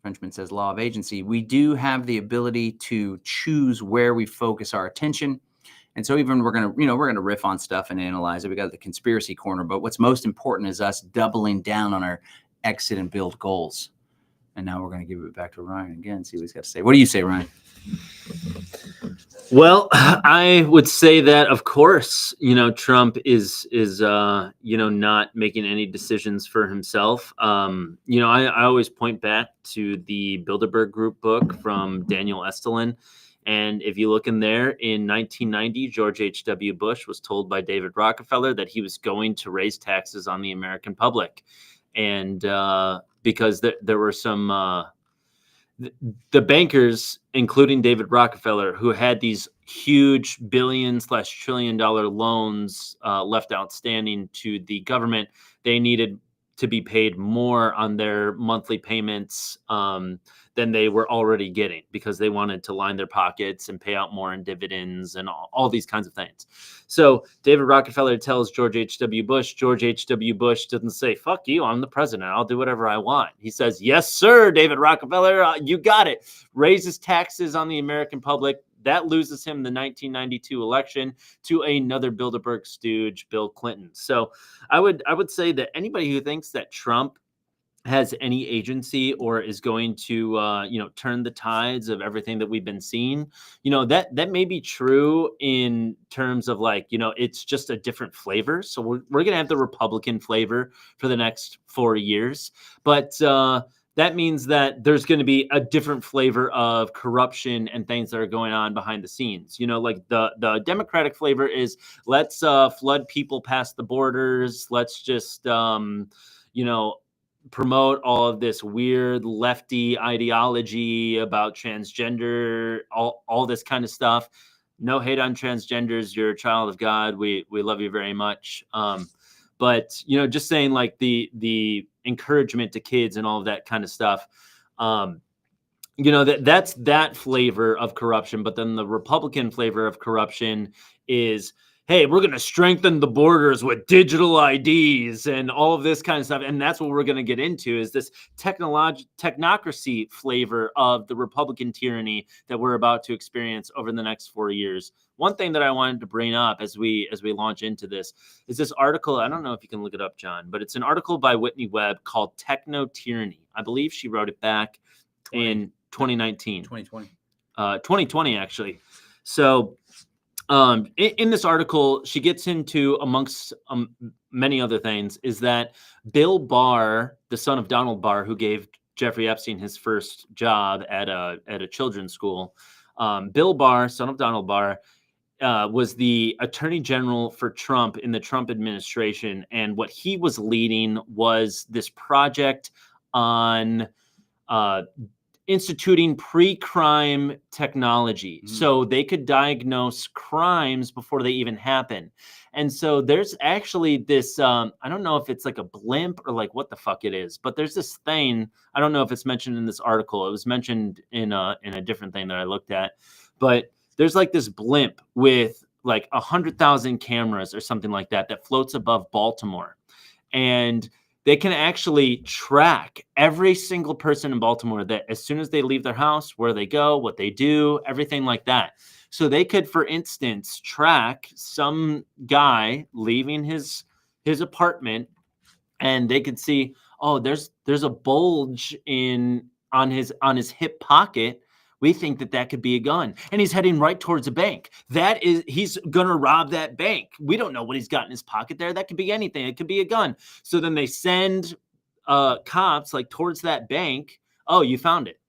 Frenchman says law of agency. We do have the ability to choose where we focus our attention. And so even we're going to riff on stuff and analyze it. We got the conspiracy corner, but what's most important is us doubling down on our exit and build goals. And now we're going to give it back to Ryan again, see what he's got to say. What do you say, Ryan? Well, I would say that, of course, Trump is not making any decisions for himself. I always point back to the Bilderberg Group book from Daniel Estulin. And if you look in there, in 1990, George H.W. Bush was told by David Rockefeller that he was going to raise taxes on the American public. And because there were some the bankers, including David Rockefeller, who had these huge billion/trillion-dollar loans left outstanding to the government, they needed to be paid more on their monthly payments than they were already getting, because they wanted to line their pockets and pay out more in dividends and all these kinds of things. So David Rockefeller tells George H.W. Bush. George H.W. Bush doesn't say, fuck you, I'm the president, I'll do whatever I want. He says, yes, sir, David Rockefeller, you got it. Raises taxes on the American public. That loses him the 1992 election to another Bilderberg stooge, Bill Clinton. So I would say that anybody who thinks that Trump has any agency or is going to turn the tides of everything that we've been seeing. That may be true in terms of it's just a different flavor. So we're gonna have the Republican flavor for the next 4 years, but that means that there's going to be a different flavor of corruption and things that are going on behind the scenes. Like the Democratic flavor is let's flood people past the borders. Let's just promote all of this weird lefty ideology about transgender, all this kind of stuff. No hate on transgenders. You're a child of God. We love you very much. But just saying like the encouragement to kids and all of that kind of stuff. That's that flavor of corruption. But then the Republican flavor of corruption is, hey, we're going to strengthen the borders with digital IDs and all of this kind of stuff. And that's what we're going to get into is this technocracy flavor of the Republican tyranny that we're about to experience over the next 4 years. One thing that I wanted to bring up as we launch into this is this article. I don't know if you can look it up, John, but it's an article by Whitney Webb called Techno Tyranny. I believe she wrote it back in 2019. 2020, actually. So in this article, she gets into, amongst many other things, is that Bill Barr, the son of Donald Barr, who gave Jeffrey Epstein his first job at a children's school, Bill Barr, son of Donald Barr, was the attorney general for Trump in the Trump administration. And what he was leading was this project on instituting pre-crime technology so they could diagnose crimes before they even happen. And so there's actually this, I don't know if it's like a blimp or like what the fuck it is, but there's this thing, I don't know if it's mentioned in this article. It was mentioned in a different thing that I looked at, but there's like this blimp with like 100,000 cameras or something like that floats above Baltimore. And they can actually track every single person in Baltimore that as soon as they leave their house, where they go, what they do, everything like that. So they could, for instance, track some guy leaving his apartment, and they could see, oh, there's a bulge on his hip pocket. We think that could be a gun, and he's heading right towards a bank. He's going to rob that bank. We don't know what he's got in his pocket there. That could be anything. It could be a gun. So then they send cops like towards that bank. Oh, you found it.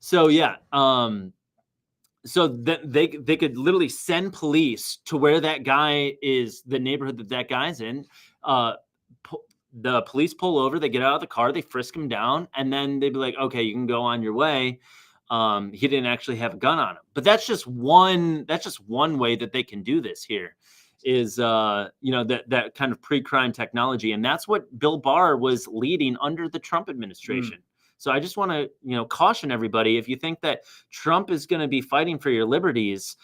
So yeah. So that they could literally send police to where that guy is, the neighborhood that guy's in. The police pull over, they get out of the car, they frisk him down, and then they'd be like, okay, you can go on your way. He didn't actually have a gun on him, but that's just one way that they can do this here is, that kind of pre-crime technology. And that's what Bill Barr was leading under the Trump administration. So I just want to, caution everybody. If you think that Trump is going to be fighting for your liberties,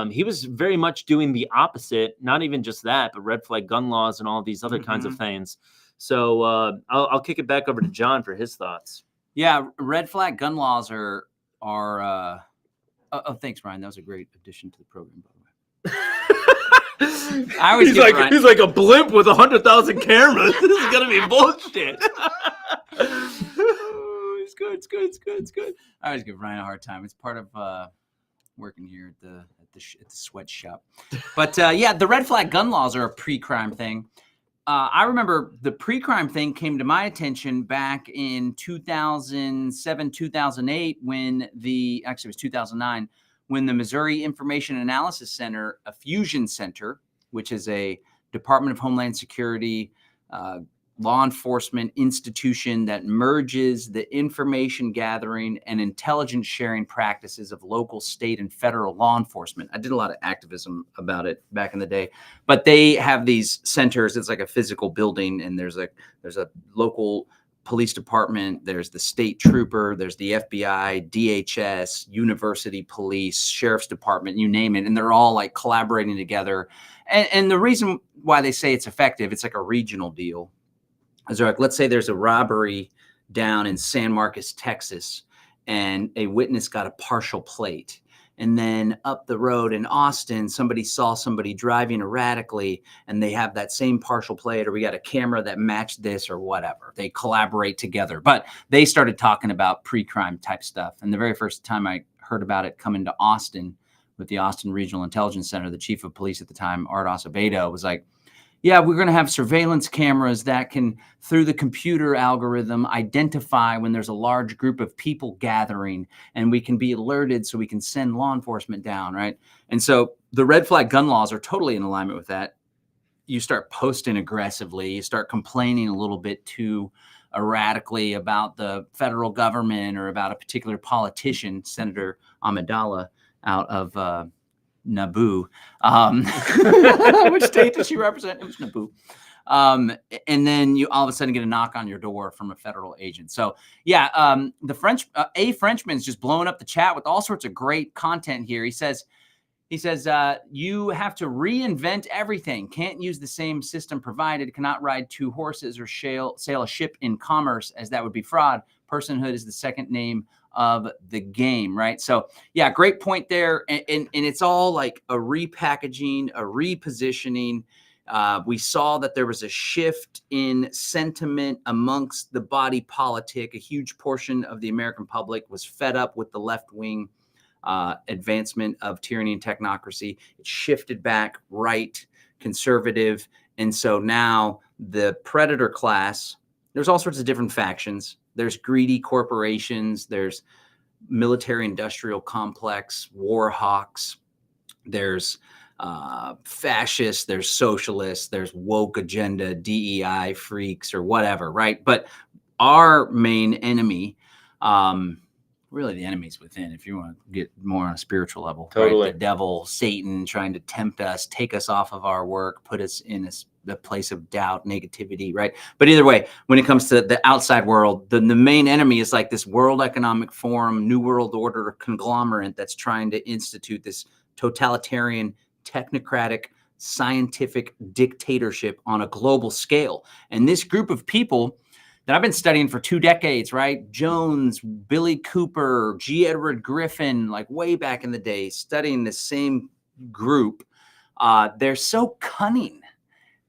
he was very much doing the opposite, not even just that, but red flag gun laws and all of these other kinds of things. So I'll kick it back over to John for his thoughts. Yeah. Red flag gun laws are thanks, Brian. That was a great addition to the program, by the way. I always he's like a blimp with 100,000 cameras. This is gonna be bullshit. It's good. I always give Ryan a hard time. It's part of working here at the sweatshop. But yeah, the red flag gun laws are a pre-crime thing. I remember the pre-crime thing came to my attention back in 2007, 2008, when it was 2009, when the Missouri Information Analysis Center, a fusion center, which is a Department of Homeland Security law enforcement institution that merges the information gathering and intelligence sharing practices of local, state, and federal law enforcement. I did a lot of activism about it back in the day, but they have these centers. It's like a physical building, and there's a local police department, there's the state trooper, there's the FBI, DHS, university police, sheriff's department, you name it, and they're all like collaborating together. And the reason why they say it's effective, it's like a regional deal. So like, let's say there's a robbery down in San Marcos, Texas, and a witness got a partial plate. And then up the road in Austin, somebody saw somebody driving erratically and they have that same partial plate, or we got a camera that matched this or whatever. They collaborate together. But they started talking about pre-crime type stuff. And the very first time I heard about it coming to Austin with the Austin Regional Intelligence Center, the chief of police at the time, Art Acevedo, was like, yeah, we're going to have surveillance cameras that can, through the computer algorithm, identify when there's a large group of people gathering, and we can be alerted so we can send law enforcement down, right? And so the red flag gun laws are totally in alignment with that. You start posting aggressively, you start complaining a little bit too erratically about the federal government or about a particular politician, Senator Amidala out of Naboo. Which state does she represent? It was Naboo. And then you all of a sudden get a knock on your door from a federal agent. So yeah, the Frenchman is just blowing up the chat with all sorts of great content here. He says, you have to reinvent everything. Can't use the same system provided. Cannot ride two horses or sail a ship in commerce, as that would be fraud. Personhood is the second name of the game, right? So yeah, great point there. And it's all like a repackaging, a repositioning. We saw that there was a shift in sentiment amongst the body politic. A huge portion of the American public was fed up with the left-wing advancement of tyranny and technocracy. It shifted back right, conservative. And so now the predator class, there's all sorts of different factions. There's greedy corporations, there's military industrial complex, war hawks, there's fascists, there's socialists, there's woke agenda, DEI freaks or whatever, right? But our main enemy, really the enemy's within, if you want to get more on a spiritual level, Totally. right? The devil, Satan, trying to tempt us, take us off of our work, put us in the place of doubt, negativity, right? But either way, when it comes to the outside world, the main enemy is like this World Economic Forum, New World Order conglomerate that's trying to institute this totalitarian, technocratic, scientific dictatorship on a global scale. And this group of people that I've been studying for 2 decades, right? Jones, Billy Cooper, G. Edward Griffin, like way back in the day, studying the same group. They're so cunning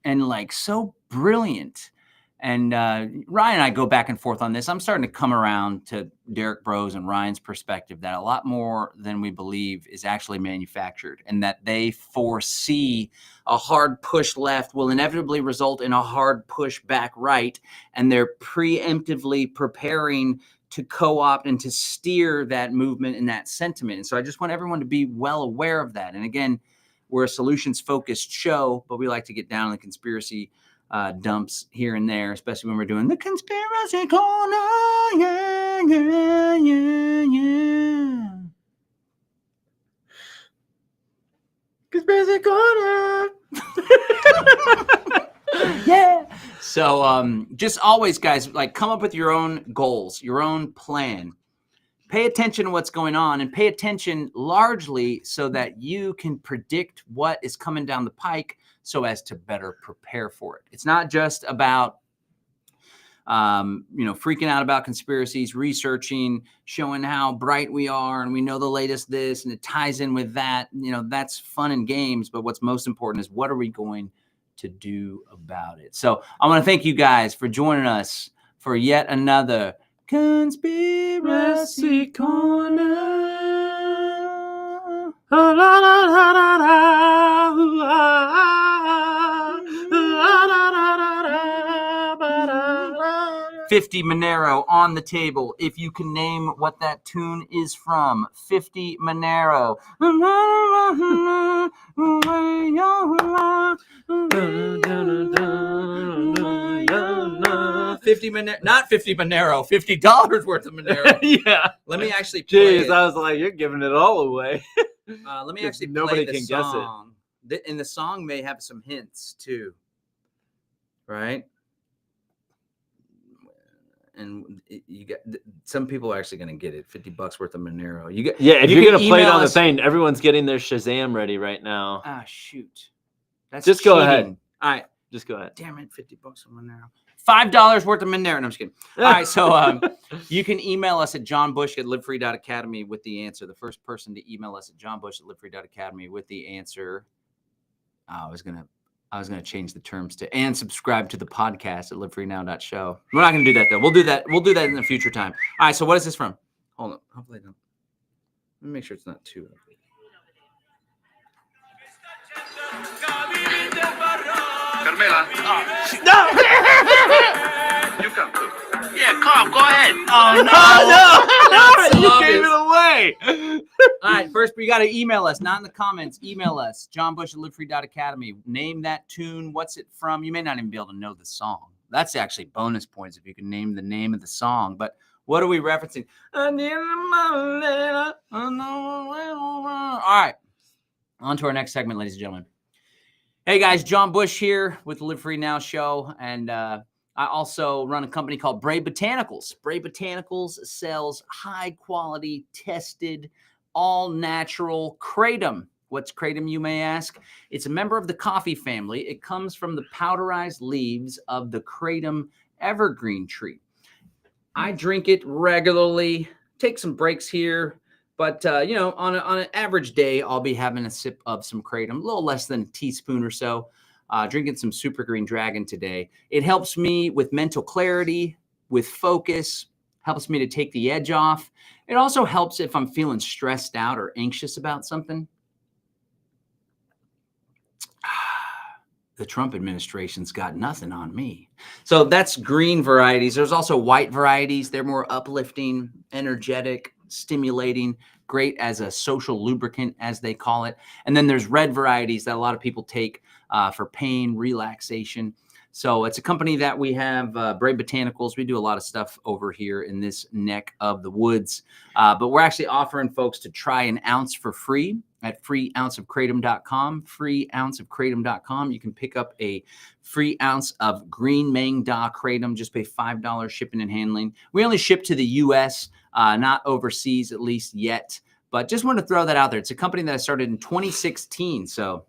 and like so brilliant. And Ryan and I go back and forth on this. I'm starting to come around to Derek Bros and Ryan's perspective that a lot more than we believe is actually manufactured, and that they foresee a hard push left will inevitably result in a hard push back right. And they're preemptively preparing to co-opt and to steer that movement and that sentiment. And so I just want everyone to be well aware of that. And again, we're a solutions-focused show, but we like to get down on the conspiracy dumps here and there, especially when we're doing the conspiracy corner. Yeah, yeah, yeah, yeah. Conspiracy corner. Yeah. So just always, guys, like come up with your own goals, your own plan. Pay attention to what's going on, and pay attention largely so that you can predict what is coming down the pike so as to better prepare for it. It's not just about, freaking out about conspiracies, researching, showing how bright we are and we know the latest this and it ties in with that. That's fun and games. But what's most important is what are we going to do about it? So I want to thank you guys for joining us for yet another Conspiracy Corner. 50 Monero on the table. If you can name what that tune is from, 50 Monero. 50 Monero, not 50 Monero, $50 worth of Monero. Yeah. Let me actually play Jeez, it. I was like, you're giving it all away. Let me actually nobody play the can guess it. song. And the song may have some hints too, right? And you got some people are actually going to get it. $50 worth of Monero. If you're going to play it on the thing, everyone's getting their Shazam ready right now. Ah, shoot. That's just cheating. go ahead. All right. Just go ahead. Damn it, $50 on Monero. $5 worth of Monero. No, I'm just kidding. All right, so you can email us at johnbush@livefree.academy with the answer. The first person to email us at johnbush@livefree.academy with the answer. I was gonna change the terms to and subscribe to the podcast at livefreenow.show. We're not gonna do that though. We'll do that in a future time. All right. So what is this from? Hold on. Hopefully not. Let me make sure it's not too ugly. Carmela. No. You come too. Yeah, Carl, go ahead. Oh no! You gave it away. All right, first you got to email us, not in the comments. Email us, johnbush@livefree.academy. Name that tune. What's it from? You may not even be able to know the song. That's actually bonus points if you can name the name of the song. But what are we referencing? All right, on to our next segment, ladies and gentlemen. Hey guys, John Bush here with the Live Free Now show, and I also run a company called Brave Botanicals. Brave Botanicals sells high-quality, tested, all-natural kratom. What's kratom, you may ask? It's a member of the coffee family. It comes from the powderized leaves of the kratom evergreen tree. I drink it regularly, take some breaks here, but, on an average day, I'll be having a sip of some kratom, a little less than a teaspoon or so. Drinking some Super Green Dragon today. It helps me with mental clarity, with focus, helps me to take the edge off. It also helps if I'm feeling stressed out or anxious about something. The Trump administration's got nothing on me. So that's green varieties. There's also white varieties. They're more uplifting, energetic, stimulating, great as a social lubricant, as they call it. And then there's red varieties that a lot of people take for pain, relaxation. So it's a company that we have, Brave Botanicals. We do a lot of stuff over here in this neck of the woods. But we're actually offering folks to try an ounce for free at freeounceofkratom.com, freeounceofkratom.com. You can pick up a free ounce of green Mang Da kratom. Just pay $5 shipping and handling. We only ship to the U.S., not overseas, at least yet. But just wanted to throw that out there. It's a company that I started in 2016. So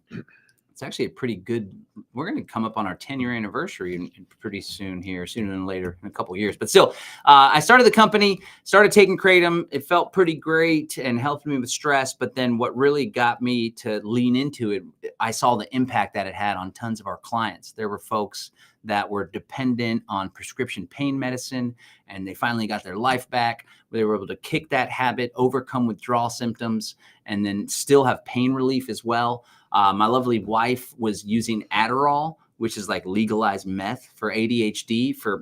it's actually a pretty good, we're going to come up on our 10-year anniversary in pretty soon here, sooner than later, in a couple of years. But still, I started the company, started taking kratom. It felt pretty great and helped me with stress. But then what really got me to lean into it, I saw the impact that it had on tons of our clients. There were folks that were dependent on prescription pain medicine, and they finally got their life back. They were able to kick that habit, overcome withdrawal symptoms, and then still have pain relief as well. My lovely wife was using Adderall, which is like legalized meth, for ADHD for,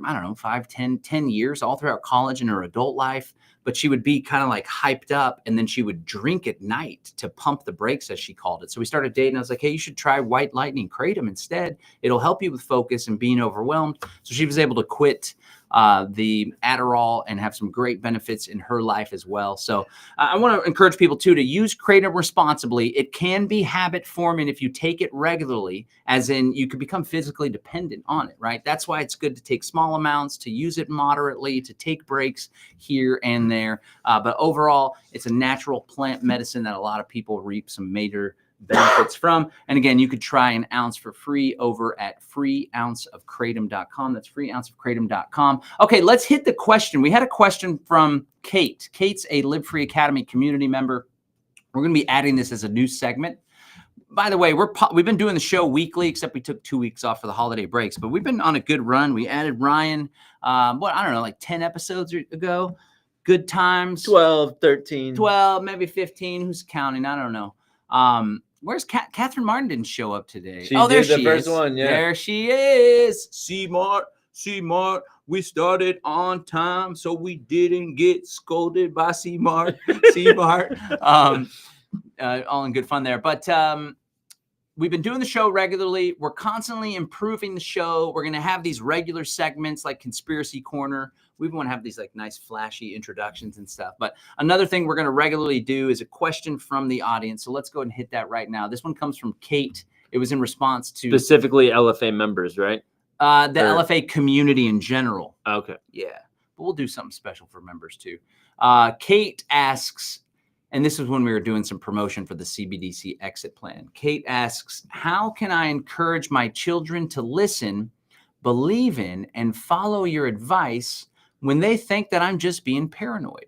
10 years, all throughout college and her adult life. But she would be kind of like hyped up, and then she would drink at night to pump the brakes, as she called it. So we started dating. I was like, hey, you should try White Lightning kratom instead. It'll help you with focus and being overwhelmed. So she was able to quit the Adderall and have some great benefits in her life as well. So I want to encourage people too to use kratom responsibly. It can be habit forming if you take it regularly, as in you could become physically dependent on it, right? That's why it's good to take small amounts, to use it moderately, to take breaks here and there. But overall, it's a natural plant medicine that a lot of people reap some major benefits from. And again, you could try an ounce for free over at freeounceofkratom.com. That's freeounceofkratom.com. Okay, let's hit the question. We had a question from Kate. Kate's a Live Free Academy community member. We're going to be adding this as a new segment. By the way, we've been doing the show weekly, except we took 2 weeks off for the holiday breaks, but we've been on a good run. We added Ryan, like 10 episodes ago. Good times. 12, 13. 12, maybe 15. Who's counting? I don't know. Where's Catherine Martin? Didn't show up today. There she is. One, yeah. There she is. C-Mart. We started on time, so we didn't get scolded by C-Mart. C-Mart. All in good fun there. But we've been doing the show regularly. We're constantly improving the show. We're going to have these regular segments like Conspiracy Corner. We want to have these like nice flashy introductions and stuff. But another thing we're going to regularly do is a question from the audience. So let's go ahead and hit that right now. This one comes from Kate. It was in response to specifically LFA members, right? LFA community in general. Okay. Yeah. But we'll do something special for members too. Kate asks, and this is when we were doing some promotion for the CBDC exit plan. Kate asks, how can I encourage my children to listen, believe in and follow your advice when they think that I'm just being paranoid.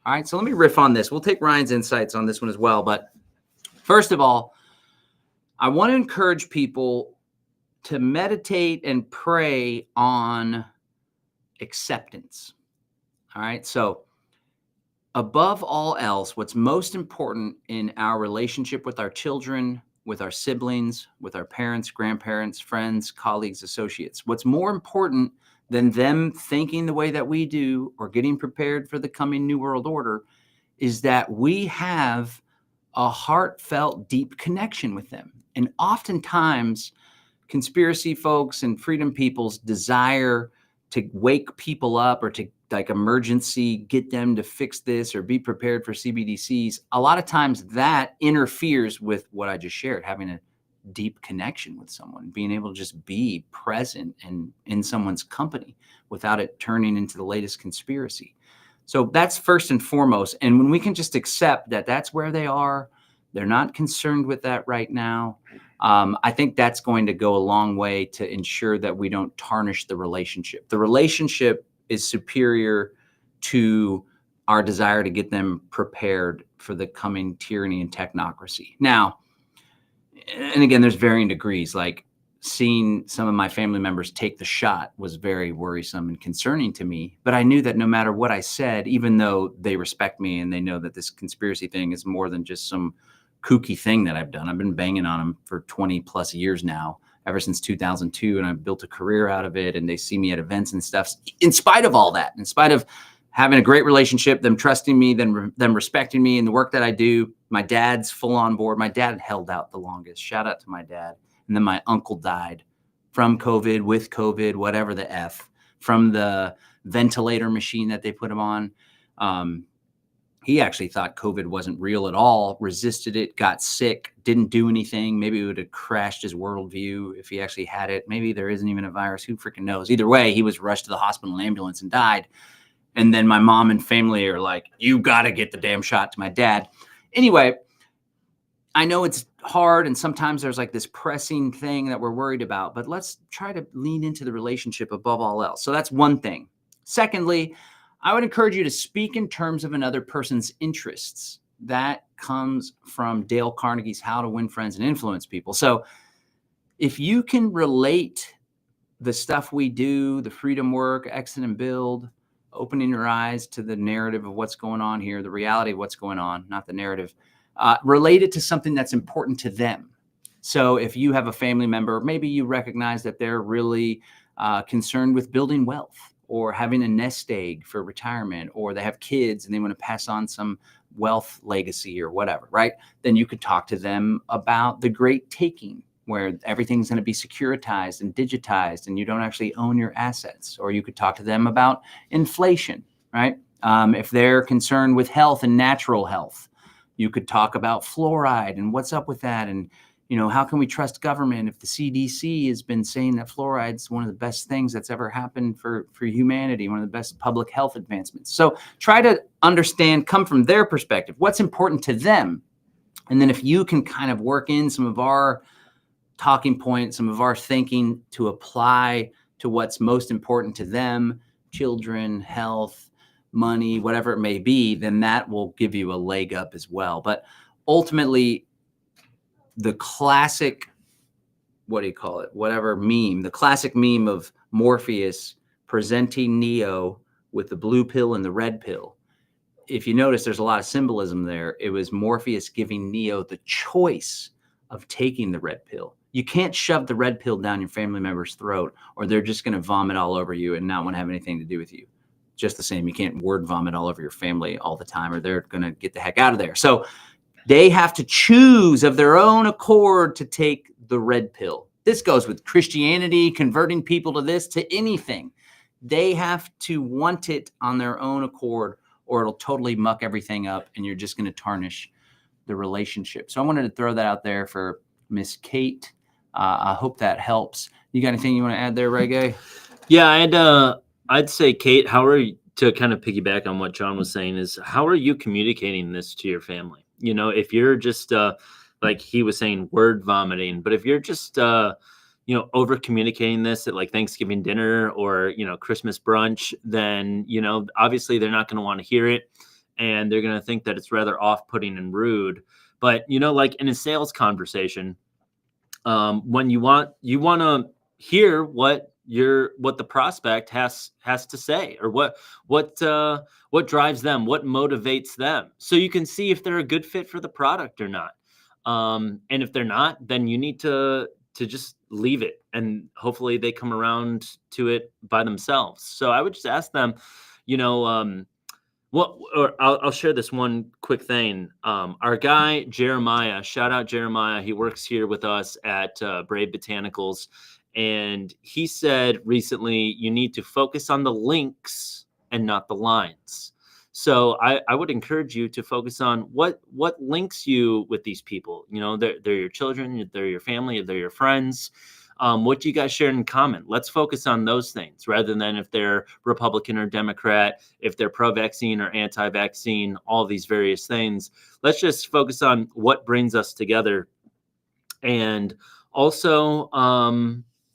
All right, so let me riff on this. We'll take Ryan's insights on this one as well. But first of all, I want to encourage people to meditate and pray on acceptance. All right, so above all else, what's most important in our relationship with our children, with our siblings, with our parents, grandparents, friends, colleagues, associates, what's more important than them thinking the way that we do or getting prepared for the coming New World Order is that we have a heartfelt, deep connection with them. And oftentimes, conspiracy folks and freedom people's desire to wake people up or to like emergency get them to fix this or be prepared for CBDCs, a lot of times that interferes with what I just shared, having a deep connection with someone, being able to just be present and in someone's company without it turning into the latest conspiracy. So that's first and foremost. And when we can just accept that that's where they are, they're not concerned with that right now, I think that's going to go a long way to ensure that we don't tarnish the relationship. The relationship is superior to our desire to get them prepared for the coming tyranny and technocracy. Now, and again, there's varying degrees. Like seeing some of my family members take the shot was very worrisome and concerning to me. But I knew that no matter what I said, even though they respect me and they know that this conspiracy thing is more than just some kooky thing that I've done. I've been banging on them for 20 plus years now, ever since 2002. And I've built a career out of it. And they see me at events and stuff. In spite of all that, in spite of having a great relationship, them trusting me, them respecting me and the work that I do, my dad's full on board. My dad held out the longest. Shout out to my dad. And then my uncle died from COVID, with COVID, whatever the F, from the ventilator machine that they put him on. He actually thought COVID wasn't real at all, resisted it, got sick, didn't do anything. Maybe it would have crashed his worldview if he actually had it. Maybe there isn't even a virus. Who freaking knows? Either way, he was rushed to the hospital in an ambulance and died. And then my mom and family are like, you got to get the damn shot to my dad. Anyway, I know it's hard and sometimes there's like this pressing thing that we're worried about, but let's try to lean into the relationship above all else. So that's one thing. Secondly, I would encourage you to speak in terms of another person's interests. That comes from Dale Carnegie's How to Win Friends and Influence People. So if you can relate the stuff we do, the freedom work, exit and build, opening your eyes to the narrative of what's going on here, the reality of what's going on, not the narrative, relate it to something that's important to them. So if you have a family member, maybe you recognize that they're really concerned with building wealth or having a nest egg for retirement, or they have kids and they want to pass on some wealth legacy or whatever, right? Then you could talk to them about the great taking, where everything's going to be securitized and digitized and you don't actually own your assets. Or you could talk to them about inflation, right? If they're concerned with health and natural health, you could talk about fluoride and what's up with that. And, you know, how can we trust government if the CDC has been saying that fluoride is one of the best things that's ever happened for humanity, one of the best public health advancements. So try to understand, come from their perspective, what's important to them. And then if you can kind of work in some of our talking points, some of our thinking to apply to what's most important to them, children, health, money, whatever it may be, then that will give you a leg up as well. But ultimately, the classic, what do you call it? Whatever meme, the classic meme of Morpheus presenting Neo with the blue pill and the red pill. If you notice, there's a lot of symbolism there. It was Morpheus giving Neo the choice of taking the red pill. You can't shove the red pill down your family member's throat, or they're just going to vomit all over you and not want to have anything to do with you. Just the same, you can't word vomit all over your family all the time, or they're going to get the heck out of there. So they have to choose of their own accord to take the red pill. This goes with Christianity, converting people to this, to anything. They have to want it on their own accord, or it'll totally muck everything up and you're just going to tarnish the relationship. So I wanted to throw that out there for Miss Kate. I hope that helps. You got anything you want to add there, Reggae? Yeah, I'd say, Kate, how are you, to kind of piggyback on what John was saying, is how are you communicating this to your family? You know, if you're just like he was saying, word vomiting, but if you're just over communicating this at like Thanksgiving dinner or, Christmas brunch, then, obviously they're not going to want to hear it, and they're going to think that it's rather off-putting and rude. But, like in a sales conversation, when you want to hear what the prospect has to say, or what drives them, what motivates them, so you can see if they're a good fit for the product or not. And if they're not, then you need to just leave it, and hopefully they come around to it by themselves. So I would just ask them, I'll share this one quick thing. Our guy Jeremiah, shout out Jeremiah, he works here with us at Brave Botanicals, and he said recently, you need to focus on the links and not the lines. So I would encourage you to focus on what links you with these people. They're your children, they're your family, they're your friends. What do you guys share in common? Let's focus on those things rather than if they're Republican or Democrat, if they're pro-vaccine or anti-vaccine, all these various things. Let's just focus on what brings us together. And also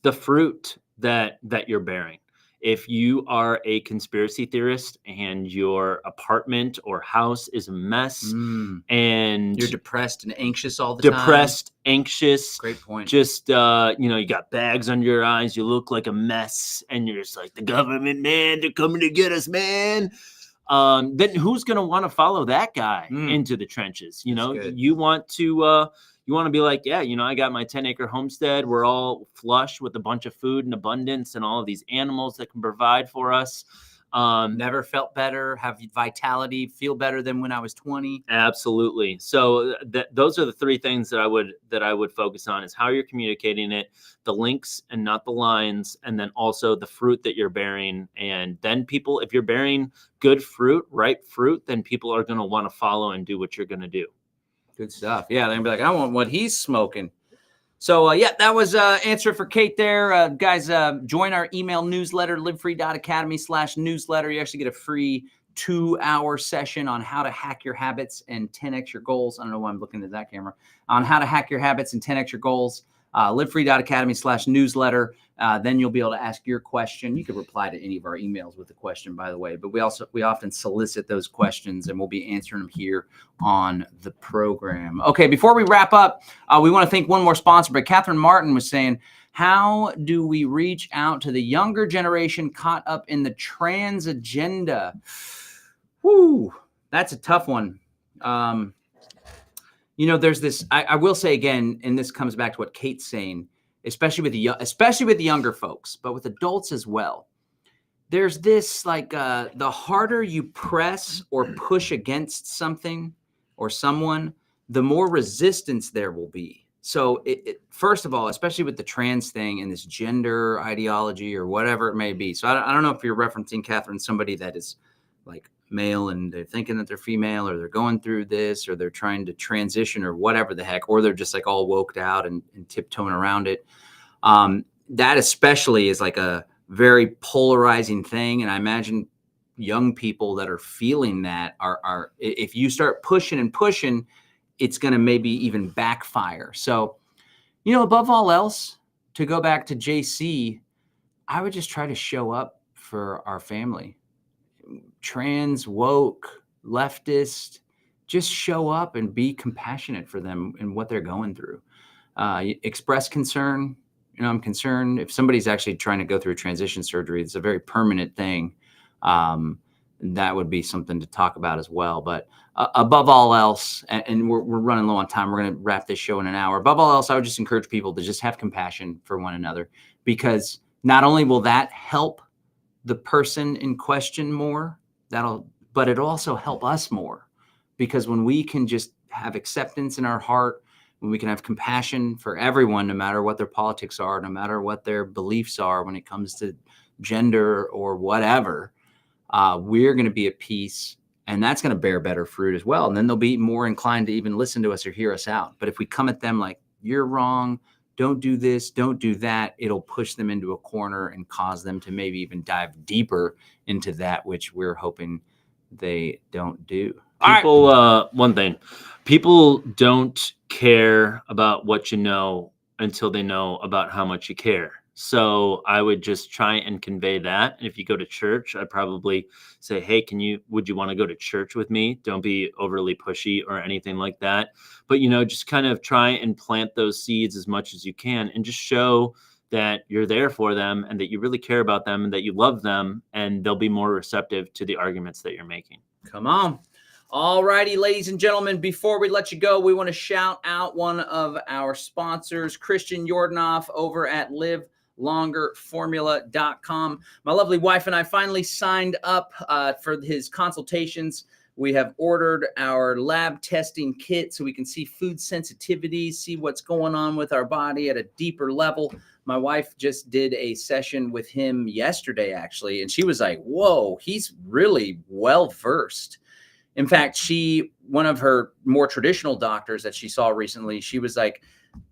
the fruit that you're bearing. If you are a conspiracy theorist and your apartment or house is a mess and you're depressed and anxious all the time. Anxious. Great point. Just, you got bags under your eyes. You look like a mess and you're just like, the government, man, they're coming to get us, man. Then who's going to want to follow that guy into the trenches? You want to be like, yeah, I got my 10-acre homestead. We're all flush with a bunch of food in abundance and all of these animals that can provide for us. Never felt better, have vitality, feel better than when I was 20. Absolutely. So those are the three things that I would focus on: is how you're communicating it, the links and not the lines, and then also the fruit that you're bearing. And then people, if you're bearing good fruit, ripe fruit, then people are going to want to follow and do what you're going to do. Good stuff. Yeah, they're gonna be like, I want what he's smoking. So that was answer for Kate there. Guys, join our email newsletter, livefree.academy/newsletter. You actually get a free 2-hour session on how to hack your habits and 10x your goals. I don't know why I'm looking at that camera. On how to hack your habits and 10x your goals. Livefree.academy/newsletter. Then you'll be able to ask your question. You could reply to any of our emails with a question, by the way, but we often solicit those questions, and we'll be answering them here on the program. Okay, before we wrap up, we want to thank one more sponsor, but Catherine Martin was saying, how do we reach out to the younger generation caught up in the trans agenda? Whew, that's a tough one. There's this, I will say again, and this comes back to what Kate's saying, especially with the younger folks, but with adults as well. There's this like the harder you press or push against something or someone, the more resistance there will be. So first of all, especially with the trans thing and this gender ideology or whatever it may be. So I don't know if you're referencing, Catherine, somebody that is like male and they're thinking that they're female, or they're going through this, or they're trying to transition or whatever the heck, or they're just like all woked out and tiptoeing around it. That especially is like a very polarizing thing. And I imagine young people that are feeling that are if you start pushing and pushing, it's going to maybe even backfire. So, above all else, to go back to JC, I would just try to show up for our family. Trans, woke, leftist, just show up and be compassionate for them and what they're going through. Express concern. I'm concerned if somebody's actually trying to go through a transition surgery. It's a very permanent thing. That would be something to talk about as well. But above all else, and we're running low on time, we're going to wrap this show in an hour. Above all else, I would just encourage people to just have compassion for one another, because not only will that help the person in question more, but it'll also help us more, because when we can just have acceptance in our heart, when we can have compassion for everyone, no matter what their politics are, no matter what their beliefs are when it comes to gender or whatever, we're going to be at peace, and that's going to bear better fruit as well. And then they'll be more inclined to even listen to us or hear us out. But if we come at them like, you're wrong, don't do this, don't do that, it'll push them into a corner and cause them to maybe even dive deeper into that which we're hoping they don't do. People, one thing, people don't care about what you know until they know about how much you care. So I would just try and convey that. And if you go to church, I'd probably say, hey, would you want to go to church with me? Don't be overly pushy or anything like that. But, just kind of try and plant those seeds as much as you can and just show that you're there for them and that you really care about them and that you love them, and they'll be more receptive to the arguments that you're making. Come on. All righty, ladies and gentlemen, before we let you go, we want to shout out one of our sponsors, Christian Yordanoff over at livelongerformula.com. My lovely wife and I finally signed up for his consultations. We have ordered our lab testing kit so we can see food sensitivity, see what's going on with our body at a deeper level. My wife just did a session with him yesterday, actually, and she was like, whoa, he's really well-versed. In fact, one of her more traditional doctors that she saw recently, she was like,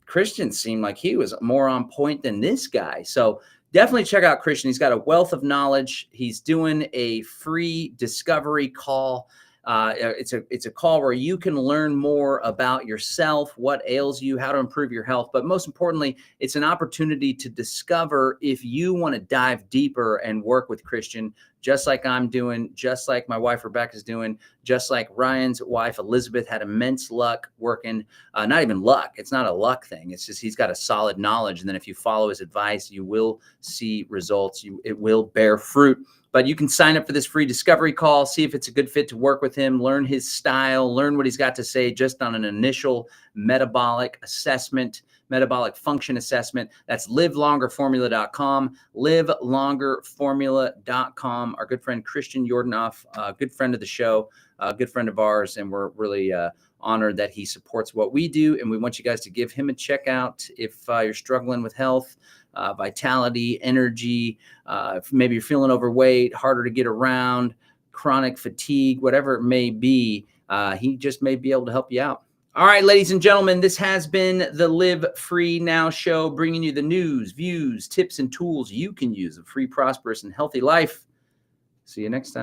Christian seemed like he was more on point than this guy. So definitely check out Christian. He's got a wealth of knowledge. He's doing a free discovery call. It's a call where you can learn more about yourself, what ails you, how to improve your health. But most importantly, it's an opportunity to discover if you want to dive deeper and work with Christian, just like I'm doing, just like my wife Rebecca's doing, just like Ryan's wife Elizabeth had immense luck working. Not even luck. It's not a luck thing. It's just he's got a solid knowledge. And then if you follow his advice, you will see results. It will bear fruit. But you can sign up for this free discovery call, see if it's a good fit to work with him, learn his style, learn what he's got to say just on an initial metabolic function assessment. That's livelongerformula.com, livelongerformula.com. Our good friend Christian Yordanoff, a good friend of the show, a good friend of ours, and we're really honored that he supports what we do. And we want you guys to give him a check out if you're struggling with health, vitality, energy, if maybe you're feeling overweight, harder to get around, chronic fatigue, whatever it may be, he just may be able to help you out. All right, ladies and gentlemen, this has been the Live Free Now show, bringing you the news, views, tips, and tools you can use a free, prosperous, and healthy life. See you next time.